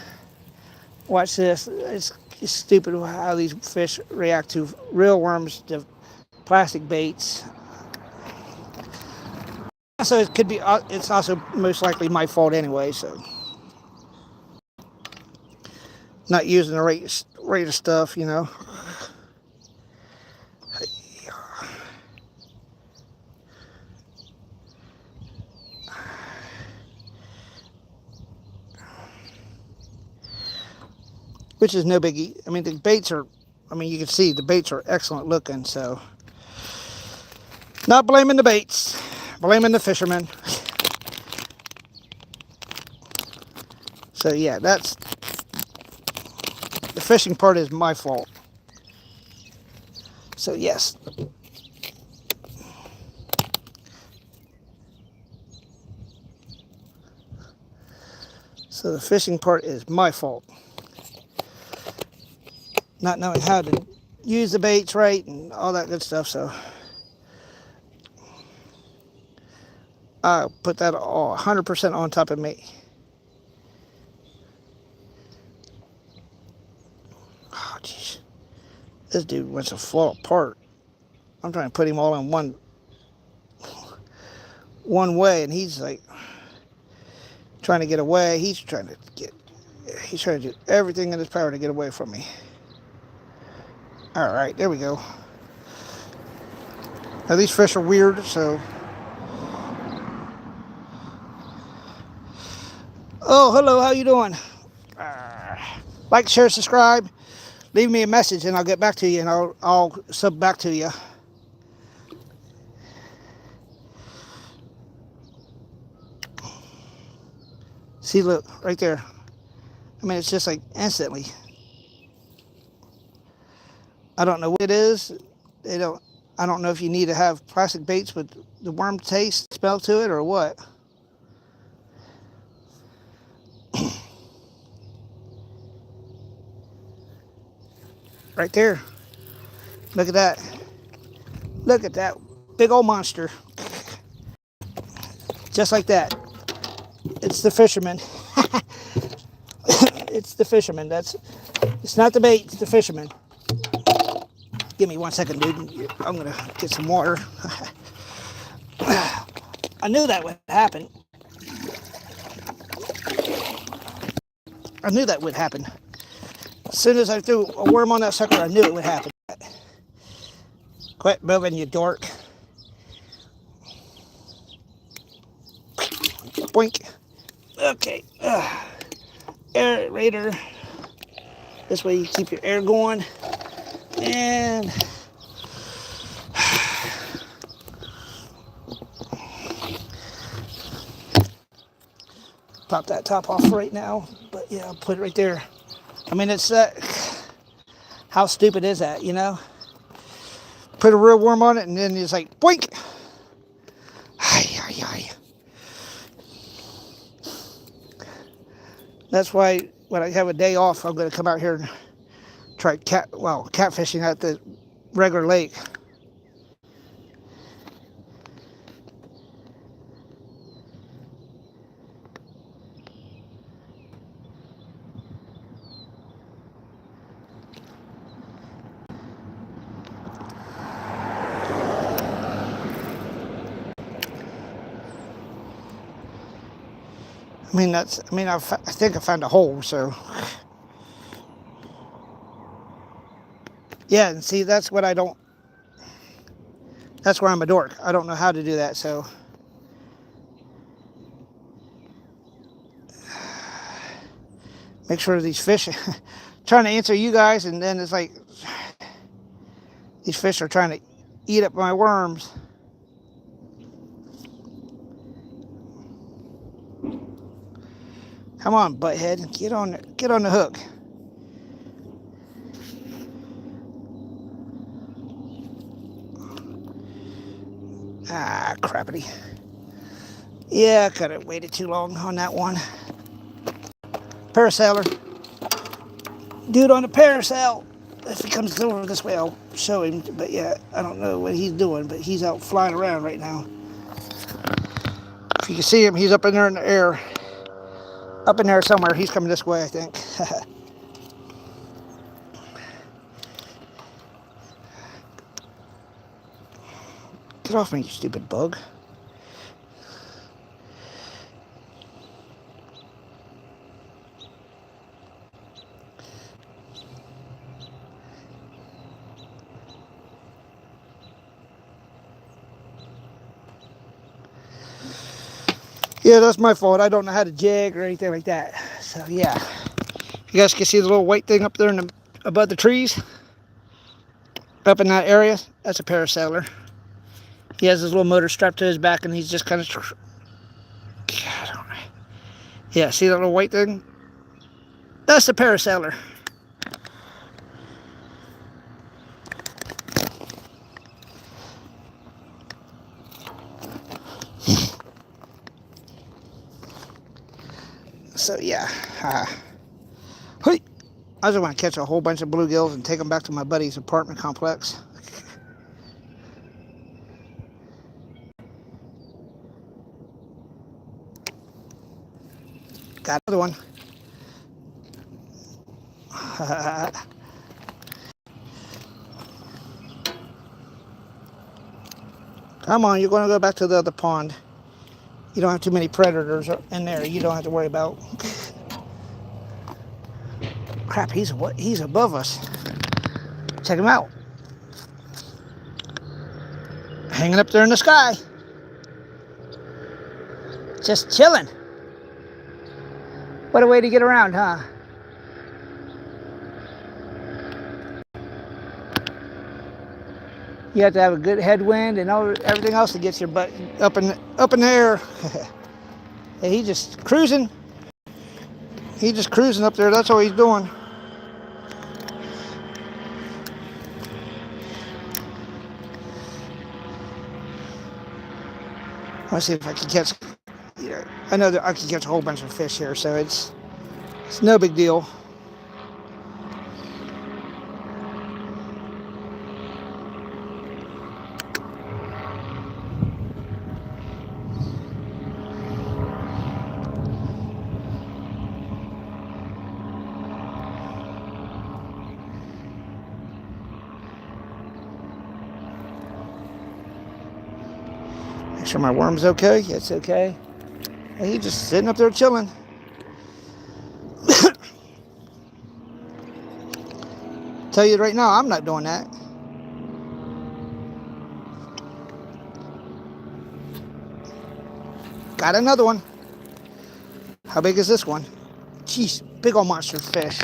Watch this. It's stupid how these fish react to real worms to plastic baits. So it could be. It's also most likely my fault anyway. So not using the right of stuff, Which is no biggie. I mean, the baits are. I mean, you can see the baits are excellent looking. So not blaming the baits, blaming the fishermen. So yeah, that's the fishing part is my fault. So yes. So the fishing part is my fault. Not knowing how to use the baits right and all that good stuff. So I put that all 100% on top of me. Oh, jeez. This dude wants to fall apart. I'm trying to put him all in one way, and he's like trying to get away. He's trying to do everything in his power to get away from me. All right, there we go. Now these fish are weird, so. Oh, hello, how you doing? Like, share, subscribe. Leave me a message and I'll get back to you, and I'll sub back to you. See, look, right there. I mean, it's just like instantly. I don't know what it is. I don't know if you need to have plastic baits with the worm taste, smell to it, or what. Right there. Look at that. Look at that big old monster. Just like that. It's the fisherman. It's the fisherman. It's not the bait, it's the fisherman. Give me 1 second, dude. I'm gonna get some water. I knew that would happen. As soon as I threw a worm on that sucker, I knew it would happen. Quit moving, you dork. Boink. Okay. Aerator. This way you keep your air going. And pop that top off right now. But yeah, I'll put it right there. I mean, it's how stupid is that, Put a real worm on it, and then it's like, boink. That's why when I have a day off, I'm going to come out here and try catfishing at the regular lake. I think I found a hole, so. Yeah, and see, that's where I'm a dork. I don't know how to do that, so. make sure these fish, trying to answer you guys, and then it's like, these fish are trying to eat up my worms. Come on, butthead, get on the hook. Ah, crappity. Yeah, I could have waited too long on that one. Parasailer. Dude on the parasail. If he comes over this way, I'll show him. But yeah, I don't know what he's doing, but he's out flying around right now. If you can see him, he's up in there in the air. Up in there somewhere. He's coming this way, I think. Get off me, you stupid bug. Yeah, that's my fault. I don't know how to jig or anything like that. So yeah, you guys can see the little white thing up there above the trees, up in that area. That's a parasailer. He has his little motor strapped to his back, and he's just kind of. I don't know. Yeah, see that little white thing? That's the parasailer. So yeah, I just want to catch a whole bunch of bluegills and take them back to my buddy's apartment complex. Got another one. Come on, you're going to go back to the other pond. You don't have too many predators in there. You don't have to worry about. Crap, he's above us. Check him out. Hanging up there in the sky. Just chilling. What a way to get around, huh? You have to have a good headwind and everything else to get your butt up in the air. Hey, he's just cruising. He's just cruising up there. That's all he's doing. Let's see if I can catch. Yeah, I know that I can catch a whole bunch of fish here, so it's no big deal. Make sure my worm's okay. It's okay. And he's just sitting up there chilling. Tell you right now, I'm not doing that. Got another one. How big is this one? Jeez, big old monster fish.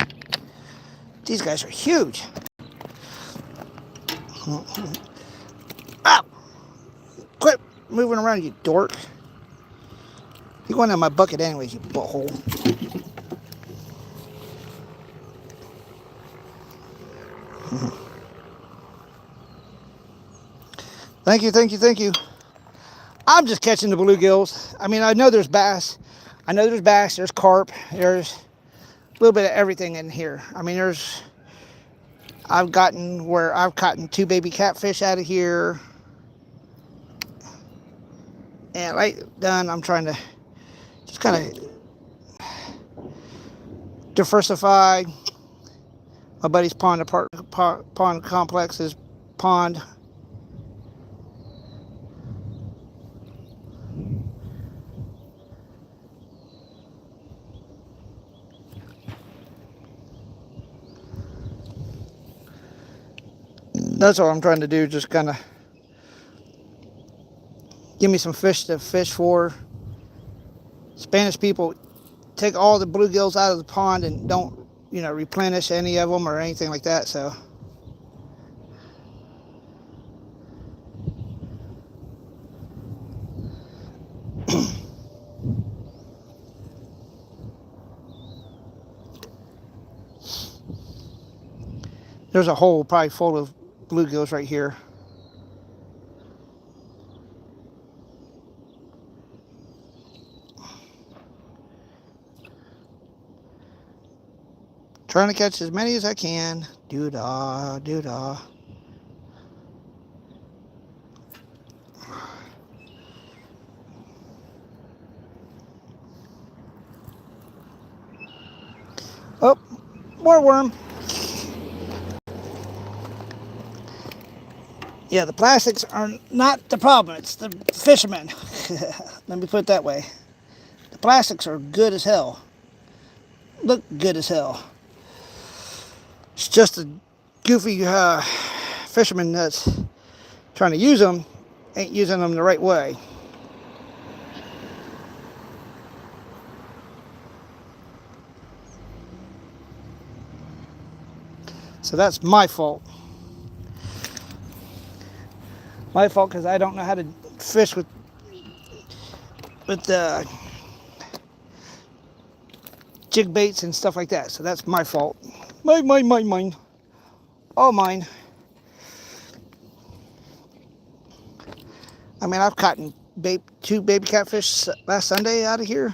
These guys are huge. Ah! Quit moving around, you dork. You're going in my bucket anyways, you butthole. Thank you, thank you, thank you. I'm just catching the bluegills. I mean, I know there's bass. I know there's bass, there's carp, there's a little bit of everything in here. I mean, I've gotten 2 baby catfish out of here. And right done, I'm trying to just kind of diversify my buddy's pond complex's pond. That's all I'm trying to do, just kind of give me some fish to fish for. Spanish people take all the bluegills out of the pond and don't, replenish any of them or anything like that. So there's a hole probably full of bluegills right here. Trying to catch as many as I can. Doo-dah, doo-dah. Oh, more worm. Yeah, the plastics are not the problem. It's the fishermen. Let me put it that way. The plastics are good as hell. Look good as hell. It's just a goofy fisherman that's trying to use them, ain't using them the right way. So that's my fault. My fault because I don't know how to fish with jig baits and stuff like that. So that's my fault. Mine. All mine. I mean, I've caught 2 baby catfish last Sunday out of here.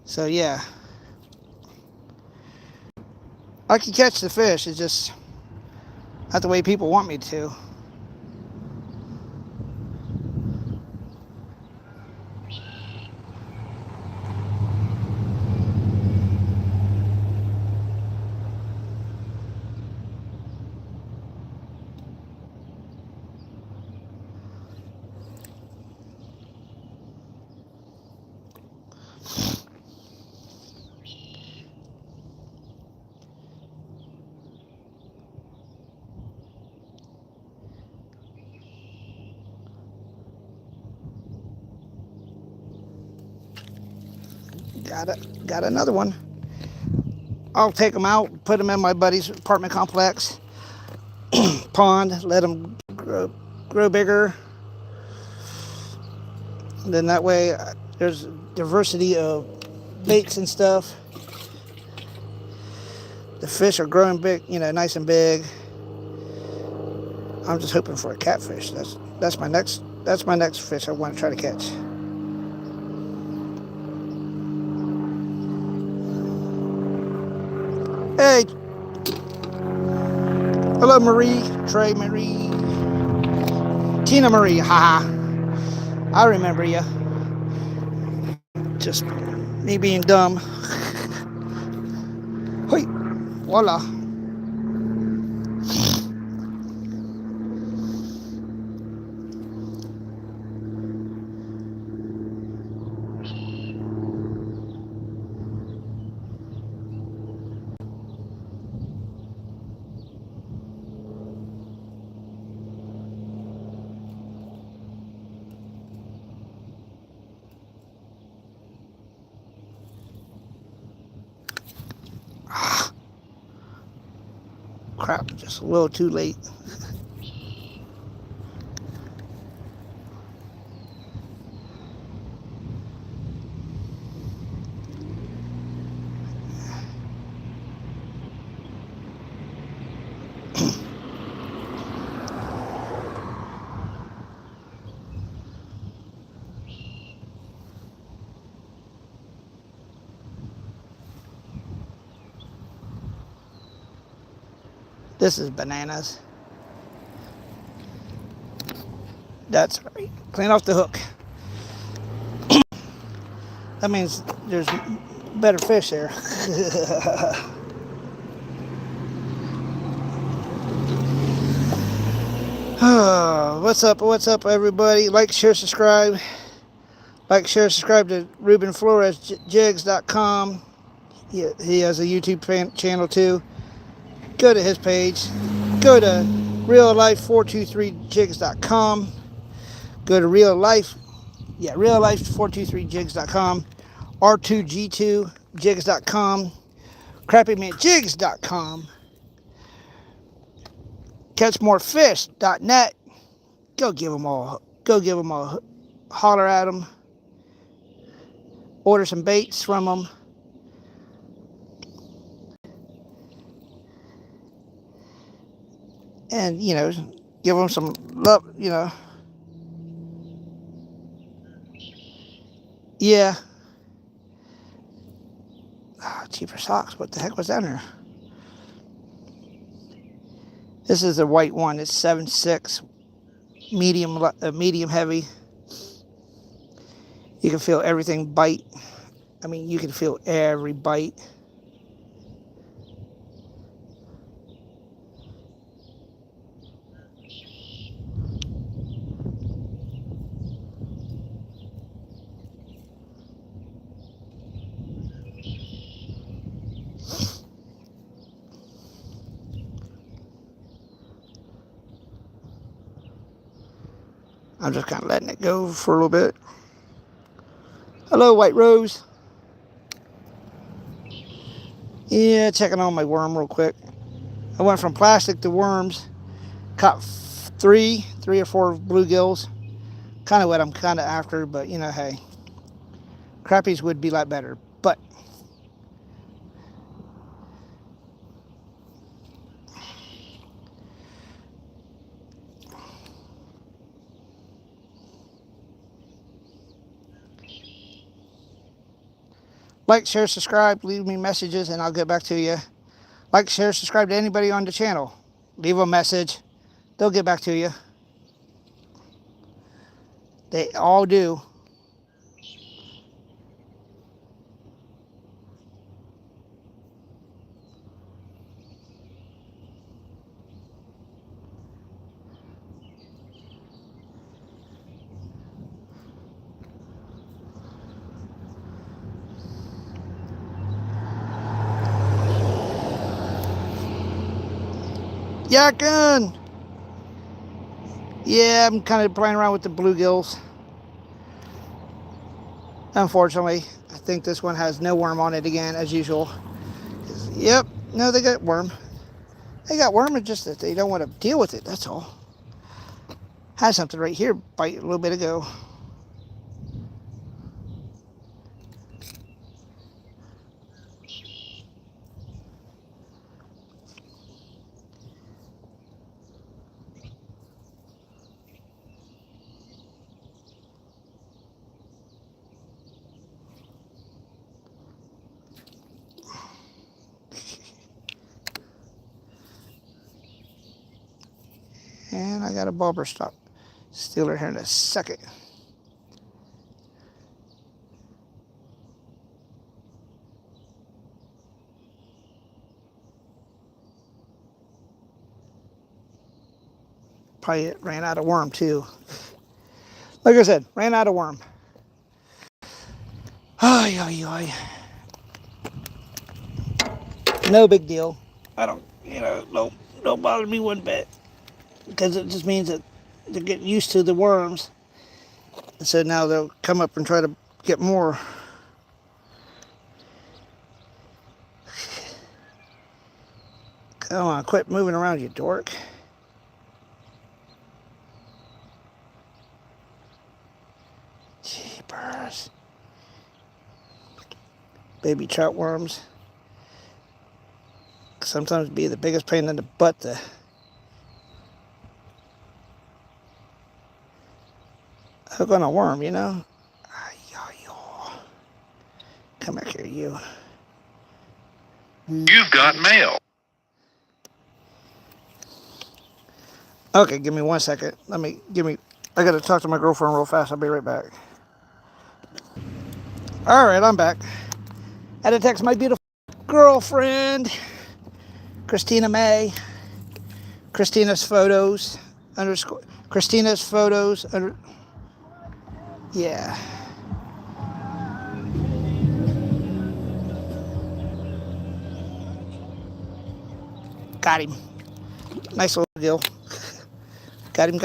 So yeah. I can catch the fish. It's just not the way people want me to. Got another one. I'll take them out, put them in my buddy's apartment complex pond, let them grow bigger. And then that way there's diversity of baits and stuff. The fish are growing big, nice and big. I'm just hoping for a catfish. That's my next fish I want to try to catch. Hey, hello Marie, Trey Marie, Tina Marie, haha. I remember you. Just me being dumb. Hey, voila. Crap, just a little too late. This is bananas. That's right. Clean off the hook. That means there's better fish there. What's up, everybody? Like, share, subscribe. Like, share, subscribe to RubenFloresJigs.com. He has a YouTube channel too. Go to his page. Go to reallife423jigs.com. Go to Yeah, reallife423jigs.com, r2g2jigs.com, crappymanjigs.com, catchmorefish.net. Go give them all. Go give them all. Holler at them. Order some baits from them. And, you know, give them some love, you know. Yeah. Cheaper socks. What the heck was down there? This is the white one. It's 7.6, medium heavy. You can feel everything bite. I mean, you can feel every bite. I'm just kind of letting it go for a little bit. Hello, White Rose. Yeah, checking on my worm real quick. I went from plastic to worms. Caught three or four bluegills. Kind of what I'm kind of after, but you know, hey, crappies would be a lot better. But like, share, subscribe, leave me messages, and I'll get back to you. Like, share, subscribe to anybody on the channel. Leave a message. They'll get back to you. They all do. Yakin! Yeah, I'm kind of playing around with the bluegills. Unfortunately, I think this one has no worm on it again, as usual. Yep, no, they got worm. They got worm, it's just that they don't want to deal with it, that's all. Had something right here bite a little bit ago. And I got a bobber stop. Stealer here in a second. Probably ran out of worm too. Like I said, ran out of worm. Ay, ay, ay. No big deal. I don't, you know, don't bother me one bit. Because it just means that they're getting used to the worms. And so now they'll come up and try to get more. Come on, quit moving around, you dork. Jeepers. Baby trout worms. Sometimes be the biggest pain in the butt to hook on a worm, you know? Come back here, you. You've got mail. Okay, give me 1 second. I gotta talk to my girlfriend real fast. I'll be right back. All right, I'm back. Had to text my beautiful girlfriend, Christina May. Christina's photos, underscore, Christina's photos, yeah. Got him. Nice little deal. Got him.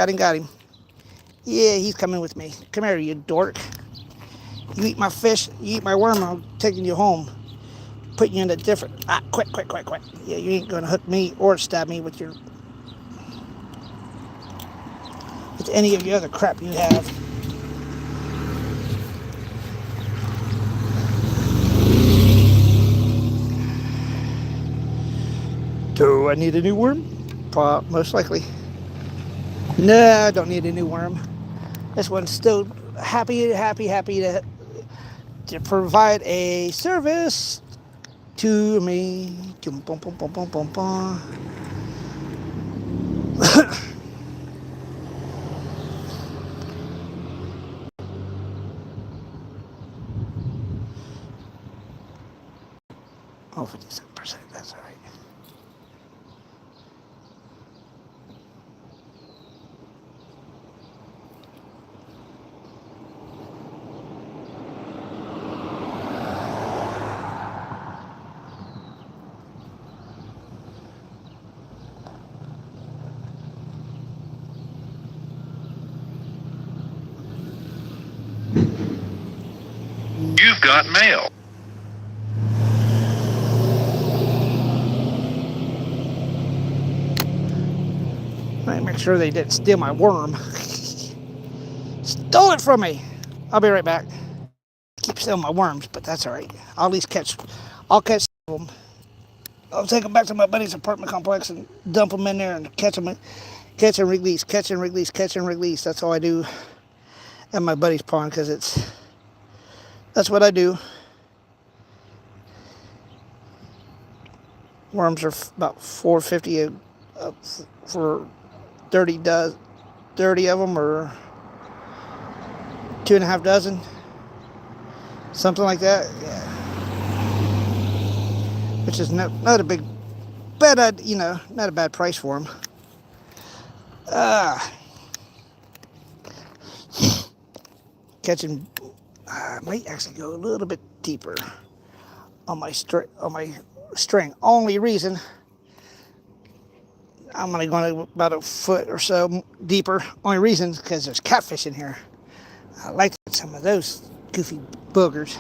Yeah, he's coming with me. Come here, you dork. You eat my fish, you eat my worm, I'm taking you home. Putting you in a different... Ah, quick, quick, quick, quick. Yeah, you ain't gonna hook me or stab me with your... with any of your other crap you have. Do I need a new worm? Most likely. No, I don't need a new worm. This one's still happy to provide a service to me. Oh, 57%, that's all right. You've got mail. Let me make sure they didn't steal my worm. Stole it from me. I'll be right back. Keep stealing my worms, but that's all right. I'll at least I'll catch them. I'll take them back to my buddy's apartment complex and dump them in there and catch and release, catch and release, catch and release. That's all I do at my buddy's pond because that's what I do. Worms are about $4.50 for 30 of them, or 2.5 dozen, something like that. Yeah, which is not a big bad, not a bad price for them. Catching, I might actually go a little bit deeper on my string. Only reason I'm only going about a foot or so deeper. Only reason is because there's catfish in here. I like some of those goofy boogers.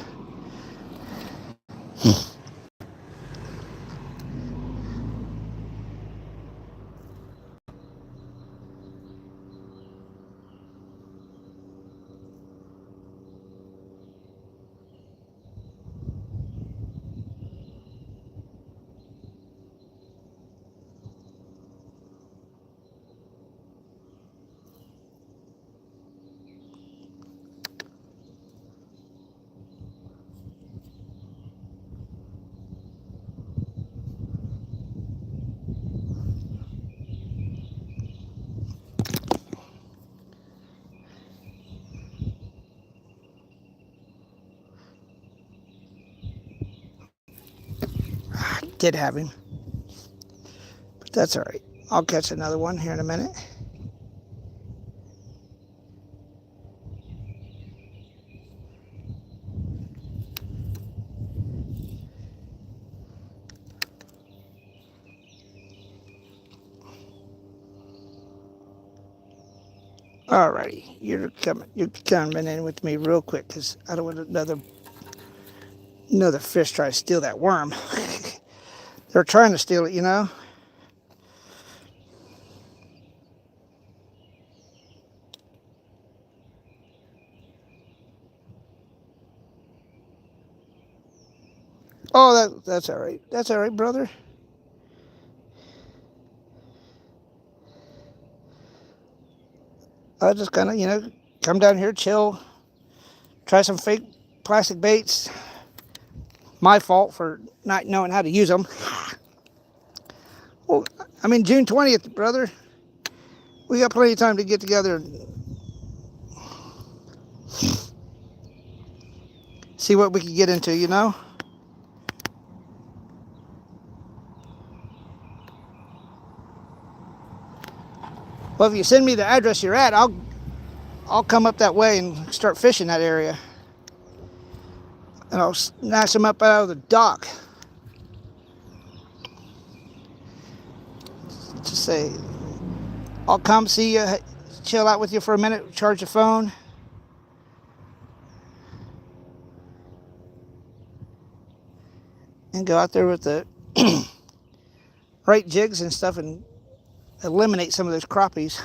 I did have him, but that's all right. I'll catch another one here in a minute. Alrighty, you're coming in with me real quick because I don't want another fish try to steal that worm. They're trying to steal it, Oh, that's all right. That's all right, brother. I just kind of, come down here, chill, try some fake plastic baits. My fault for not knowing how to use them. Well, I mean, June 20th, brother. We got plenty of time to get together and see what we can get into. Well, if you send me the address you're at, I'll come up that way and start fishing that area. And I'll snatch them up out of the dock. Just say, I'll come see you, chill out with you for a minute, charge the phone. And go out there with the right jigs and stuff and eliminate some of those crappies.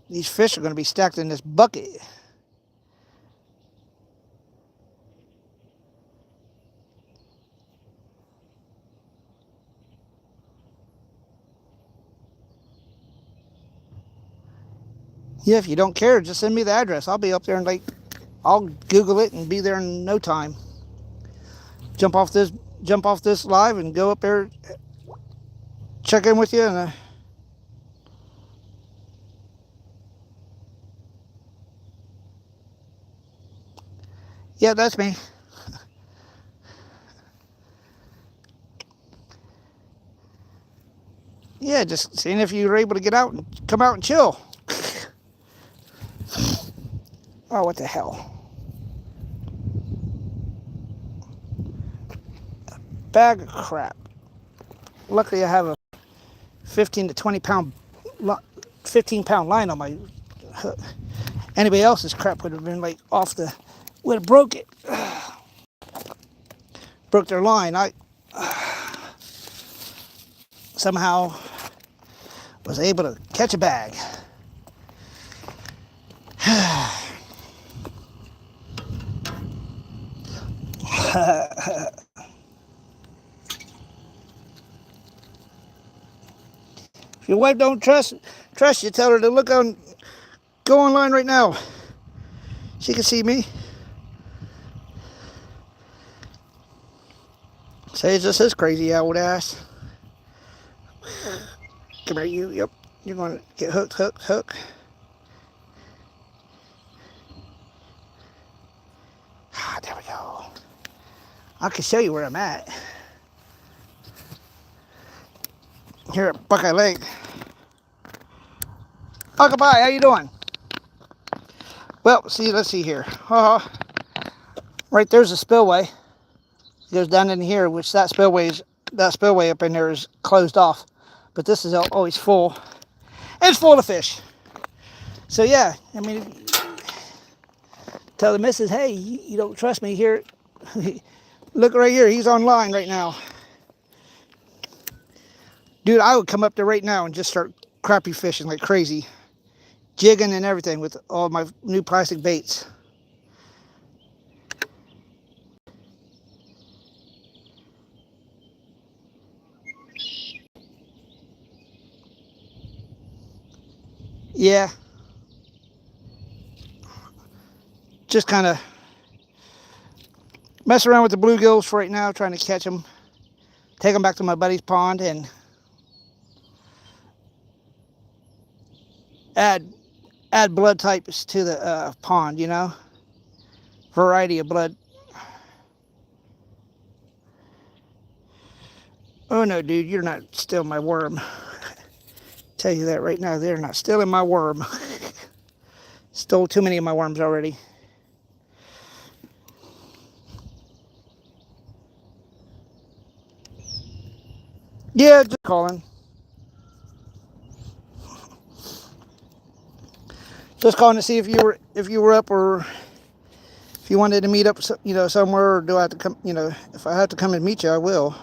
These fish are going to be stacked in this bucket. Yeah, if you don't care, just send me the address. I'll be up there and I'll Google it and be there in no time. Jump off this live and go up there, check in with you, and yeah, that's me. Yeah, just seeing if you were able to get out and come out and chill. Oh, what the hell? Bag of crap. Luckily, I have a 15 to 20 pound, 15-pound line on my hook. Anybody else's crap would have been would have broke it. Broke their line. I somehow was able to catch a bag. If your wife don't trust you, tell her to go online right now. She can see me. Say it's just his crazy old ass. Come here, you. Yep, you're going to get hook. Ah, there we go. I can show you where I'm at. Here at Buckeye Lake. Oh, goodbye. How you doing? Well, let's see here. Right there's a spillway. It goes down in here, which that spillway up in there is closed off. But this is always full. And it's full of fish. So yeah, I mean, tell the missus, hey, you don't trust me here. Look right here, he's online right now. Dude, I would come up there right now and just start crappie fishing like crazy. Jigging and everything with all my new plastic baits. Yeah. Just kind of mess around with the bluegills for right now, trying to catch them. Take them back to my buddy's pond and add blood types to the pond, you know. Variety of blood. Oh no, dude, you're not stealing my worm. Tell you that right now, they're not stealing my worm. Stole too many of my worms already. Yeah, just calling. Just calling to see if you were up, or if you wanted to meet up, you know, somewhere, or do I have to come, you know, if I have to come and meet you, I will.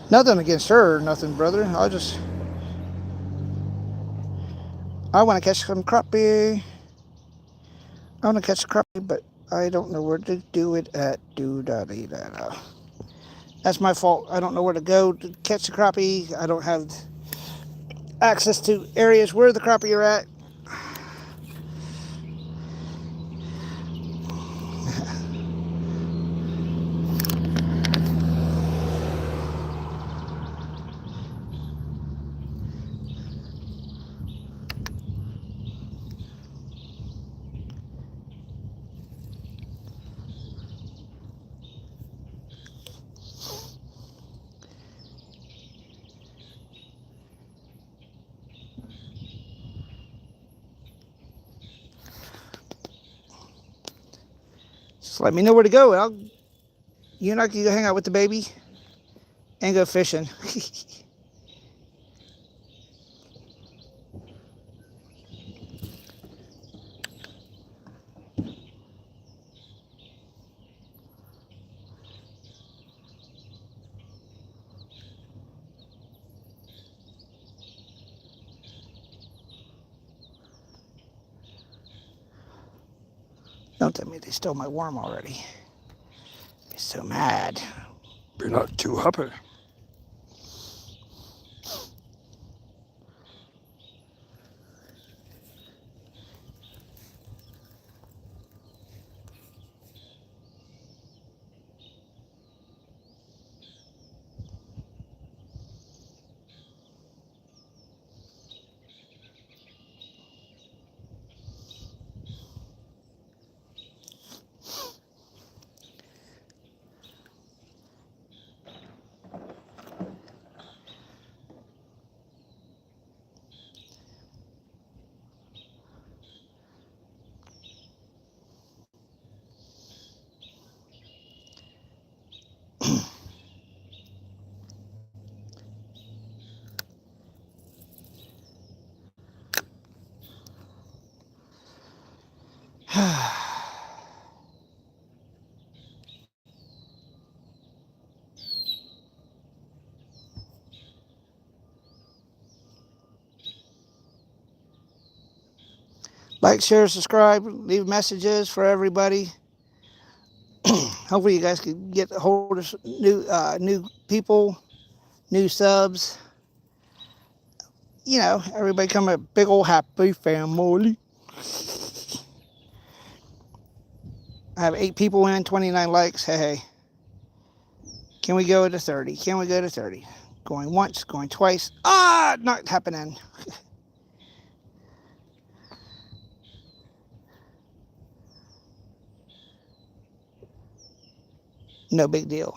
Nothing against her or nothing, brother. I want to catch some crappie. I want to catch crappie, but I don't know where to do it at. That's my fault. I don't know where to go to catch the crappie. I don't have access to areas where the crappie are at. So let me know where to go. You and I can go hang out with the baby and go fishing. Don't tell me they stole my worm already. I'm so mad. Be not too happy. Like, share, subscribe, leave messages for everybody. Hopefully you guys can get a hold of new people, new subs. You know, everybody come a big old happy family. I have 8 people in, 29 likes. Hey. Can we go to 30? Can we go to 30? Going once, going twice. Not happening. No big deal.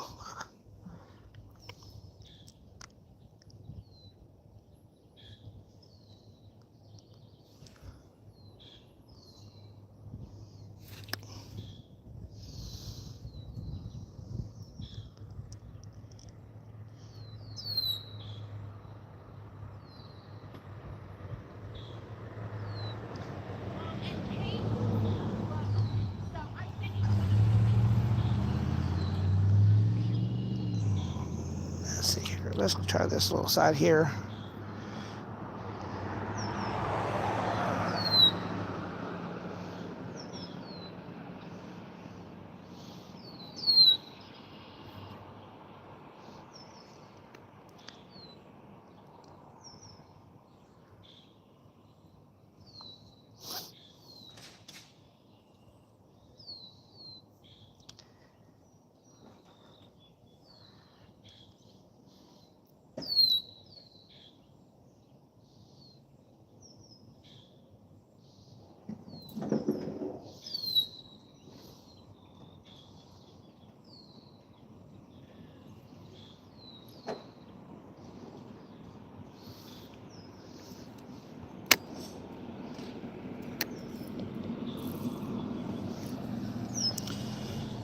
Let's see here. Let's try this little side here.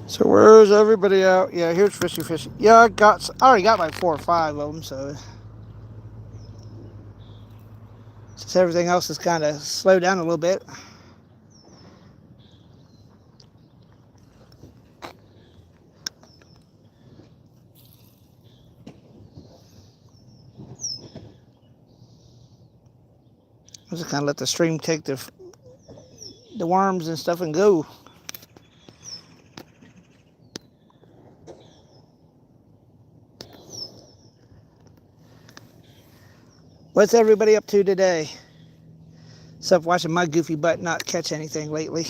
So where's everybody out? Yeah, here's fishy. Yeah, I already got like 4 or 5 of them. So since everything else is kind of slowed down a little bit. I'm just kind of let the stream take the worms and stuff and go. What's everybody up to today? Except watching my goofy butt not catch anything lately.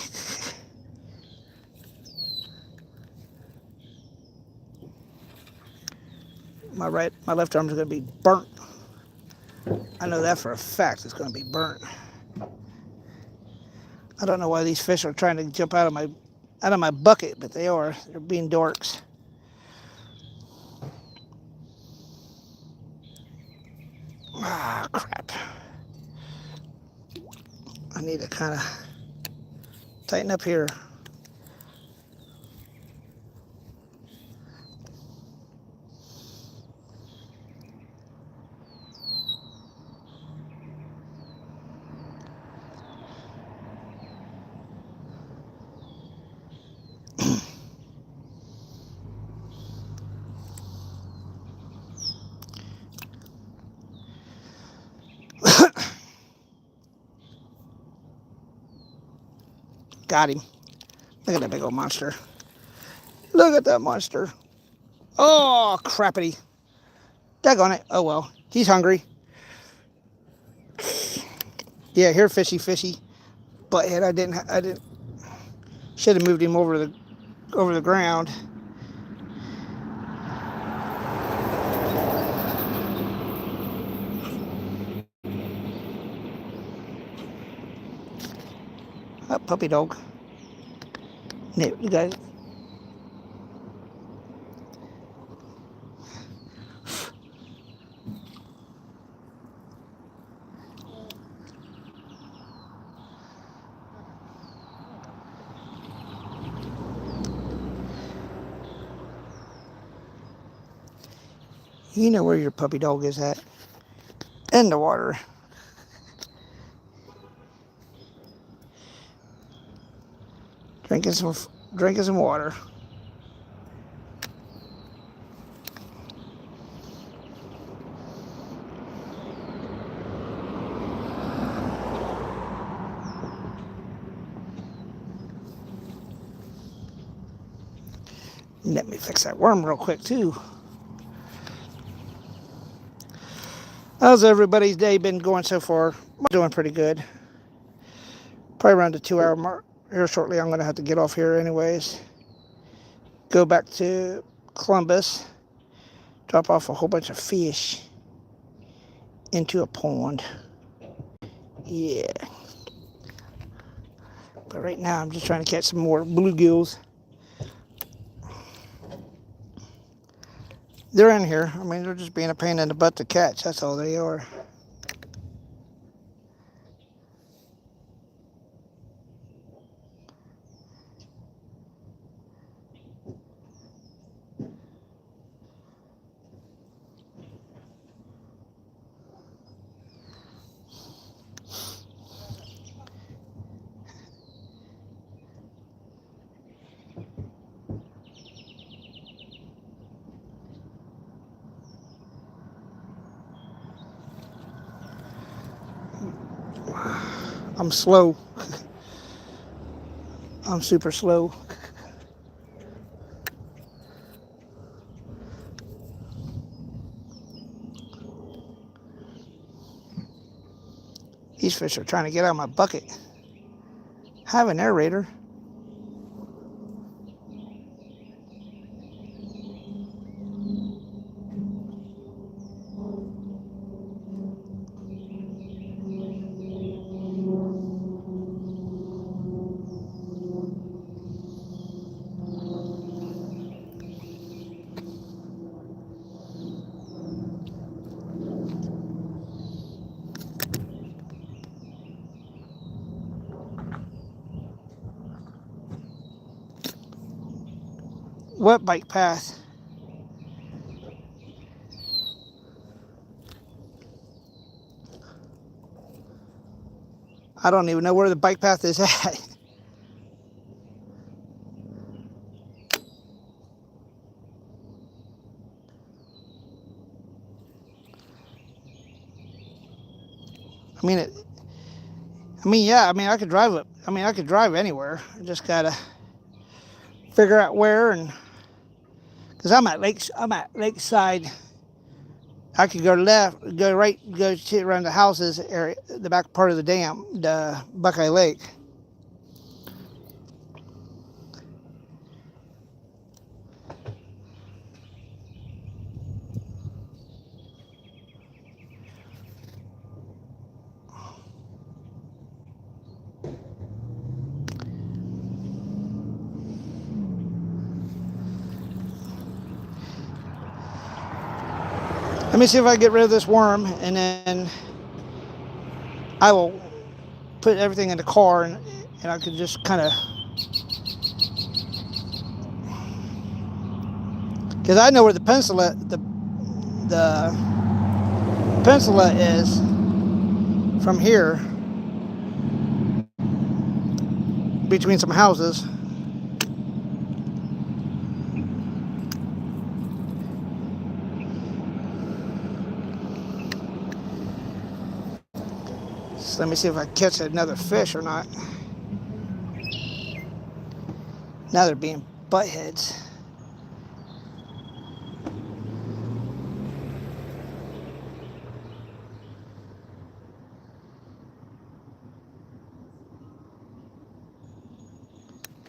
My left arm is going to be burnt. I know that for a fact. It's going to be burnt. I don't know why these fish are trying to jump out of my bucket, but they are. They're being dorks. Crap. I need to kind of tighten up here. Got him. Look at that big old monster. Look at that monster. Oh, crappity. Daggone it. Oh, well. He's hungry. Yeah, here, fishy, fishy. Butthead, I didn't. Should have moved him over the ground. That puppy dog. You guys. You know where your puppy dog is at. In the water. Drinking some water. Let me fix that worm real quick too. How's everybody's day been going so far? Doing pretty good. Probably around the 2 hour mark. Here shortly I'm going to have to get off here anyways. Go back to Columbus. Drop off a whole bunch of fish into a pond. Yeah. But right now I'm just trying to catch some more bluegills. They're in here. I mean, they're just being a pain in the butt to catch. That's all they are. I'm slow. I'm super slow. These fish are trying to get out of my bucket. Have an aerator. What bike path? I don't even know where the bike path is at. I could drive it. I could drive anywhere. I just gotta figure out where, and because I'm at Lakeside. I could go left, go right, go to around the houses area, the back part of the dam, the Buckeye Lake. Let me see if I can get rid of this worm, and then I will put everything in the car, and I could just kind of, because I know where the peninsula is from here, between some houses. So let me see if I catch another fish or not. Now they're being butt heads.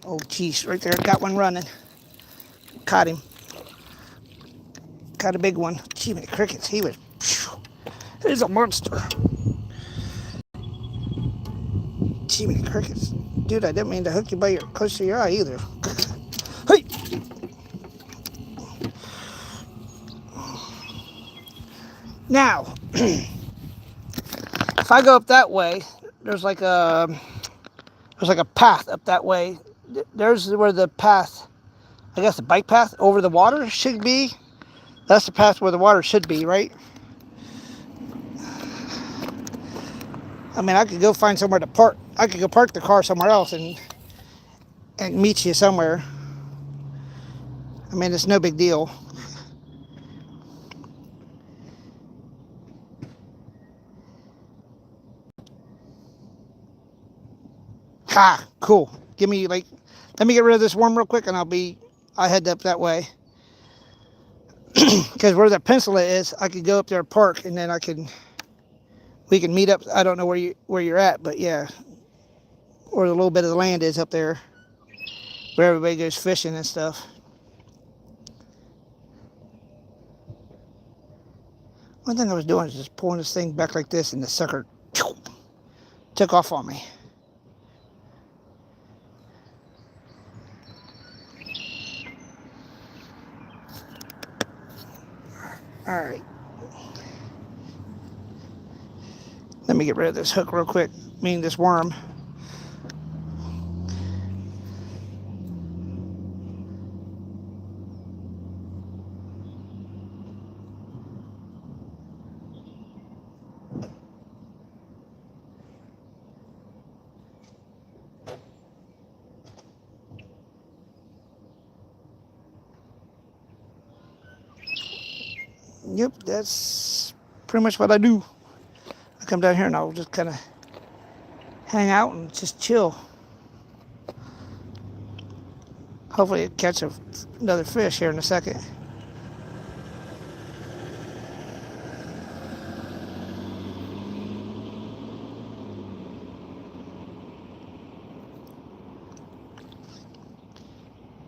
Oh, geez, right there. Got one running. Caught him. Caught a big one. Gee, many crickets. He was. He's a monster. Gee, many crickets. Dude, I didn't mean to hook you by your close to your eye either. Hey! Now, if I go up that way, there's like a path up that way. There's where the path, I guess the bike path over the water should be. That's the path where the water should be, right? I mean, I could go find somewhere to park. I could go park the car somewhere else and meet you somewhere. I mean, it's no big deal. Ha! Cool. Give me let me get rid of this worm real quick, and I'll head up that way. Because where that pencil is, I could go up there and park, and then we can meet up. I don't know where you're at, but yeah, where a little bit of the land is up there, where everybody goes fishing and stuff. One thing I was doing is just pulling this thing back like this, and the sucker took off on me. All right. Let me get rid of this hook real quick. This worm. Yep, that's pretty much what I do. I come down here and I'll just kind of hang out and just chill. Hopefully it catch another fish here in a second.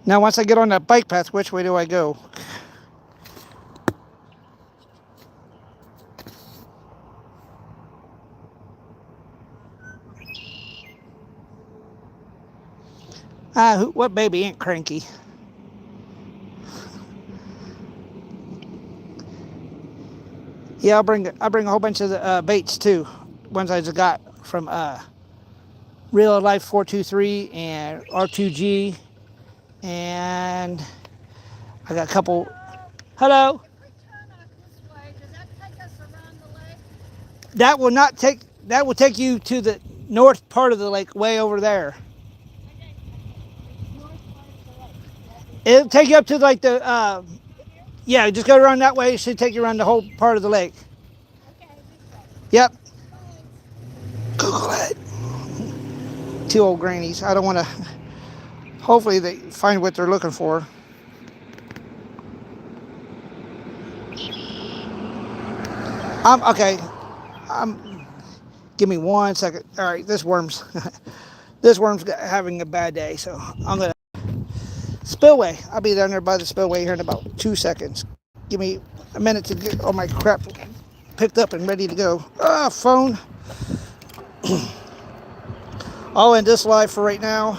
Now once I get on that bike path, which way do I go? What baby ain't cranky? Yeah, I'll bring a whole bunch of the baits too. Ones I just got from Real Life 423 and R2G, and I got a couple. Hello. That will not take. That will take you to the north part of the lake, way over there. It'll take you up to like the. Yeah, just go around that way. It should take you around the whole part of the lake. Yep. Google it. Two old grannies. I don't want to. Hopefully they find what they're looking for. Okay. Give me 1 second. All right, this worm's having a bad day, so I'm gonna spillway. I'll be down there by the spillway here in about 2 seconds. Give me a minute to get all my crap picked up and ready to go. Phone. I'll end this live for right now,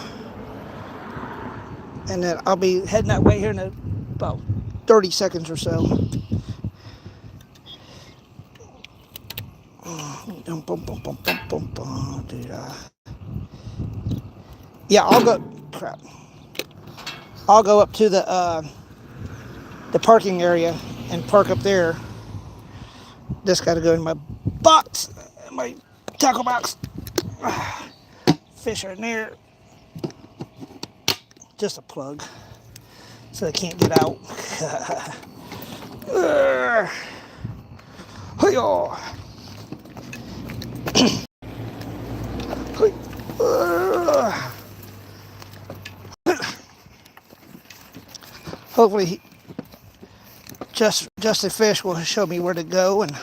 and then I'll be heading that way here in about 30 seconds or so. Yeah, I'll go. Crap. I'll go up to the parking area and park up there. Just got to go in my box, my tackle box. Fish are in there. Just a plug, so they can't get out. Hey-yaw. hopefully just the fish will show me where to go. And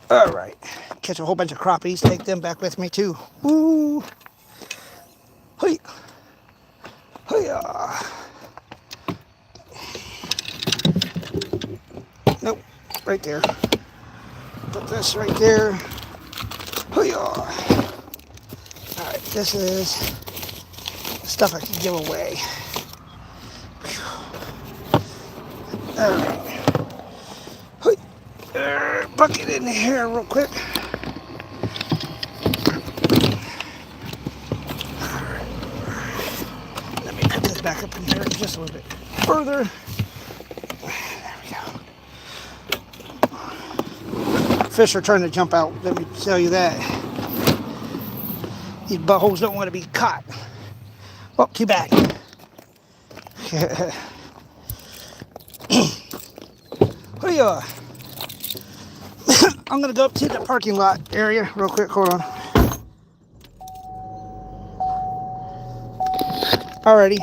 all right, catch a whole bunch of crappies, take them back with me too. Woo! Hey, hey, nope, right there. Put this right there. Hey, all right, this is stuff I can give away. All right, hey, bucket in here real quick. Let me put this back up in here just a little bit further. There we go. Fish are trying to jump out, let me tell you that. These buttholes don't want to be caught. Oh, too bad. I'm going to go up to the parking lot area real quick. Hold on. Alrighty.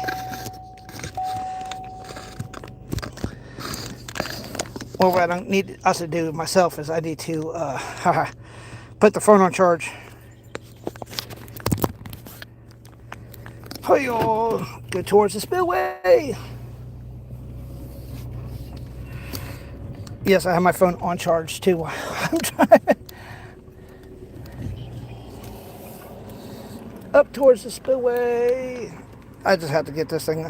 Well, what I don't need us to do myself is I need to put the phone on charge. Go towards the spillway. Yes, I have my phone on charge too. I'm trying up towards the spillway. I just have to get this thing.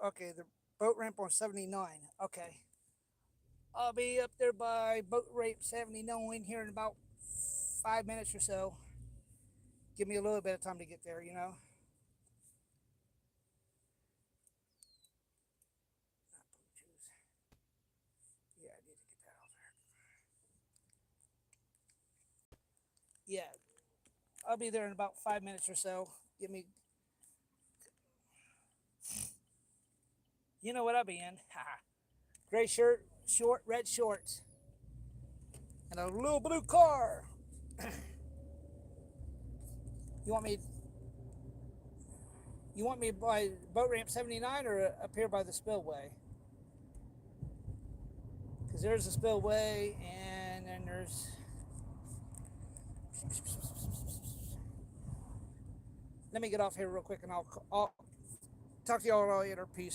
Okay, the boat ramp on 79. Okay. I'll be up there by boat ramp 79 here in about 5 minutes or so. Give me a little bit of time to get there, you know. Yeah, I need to get that out there. Yeah, I'll be there in about 5 minutes or so. Give me. You know what I'll be in. Gray shirt, red shorts, and a little blue car. You want me? You want me by boat ramp 79 or up here by the spillway? Because there's the spillway, and then there's. Let me get off here real quick, and I'll talk to y'all later. Peace.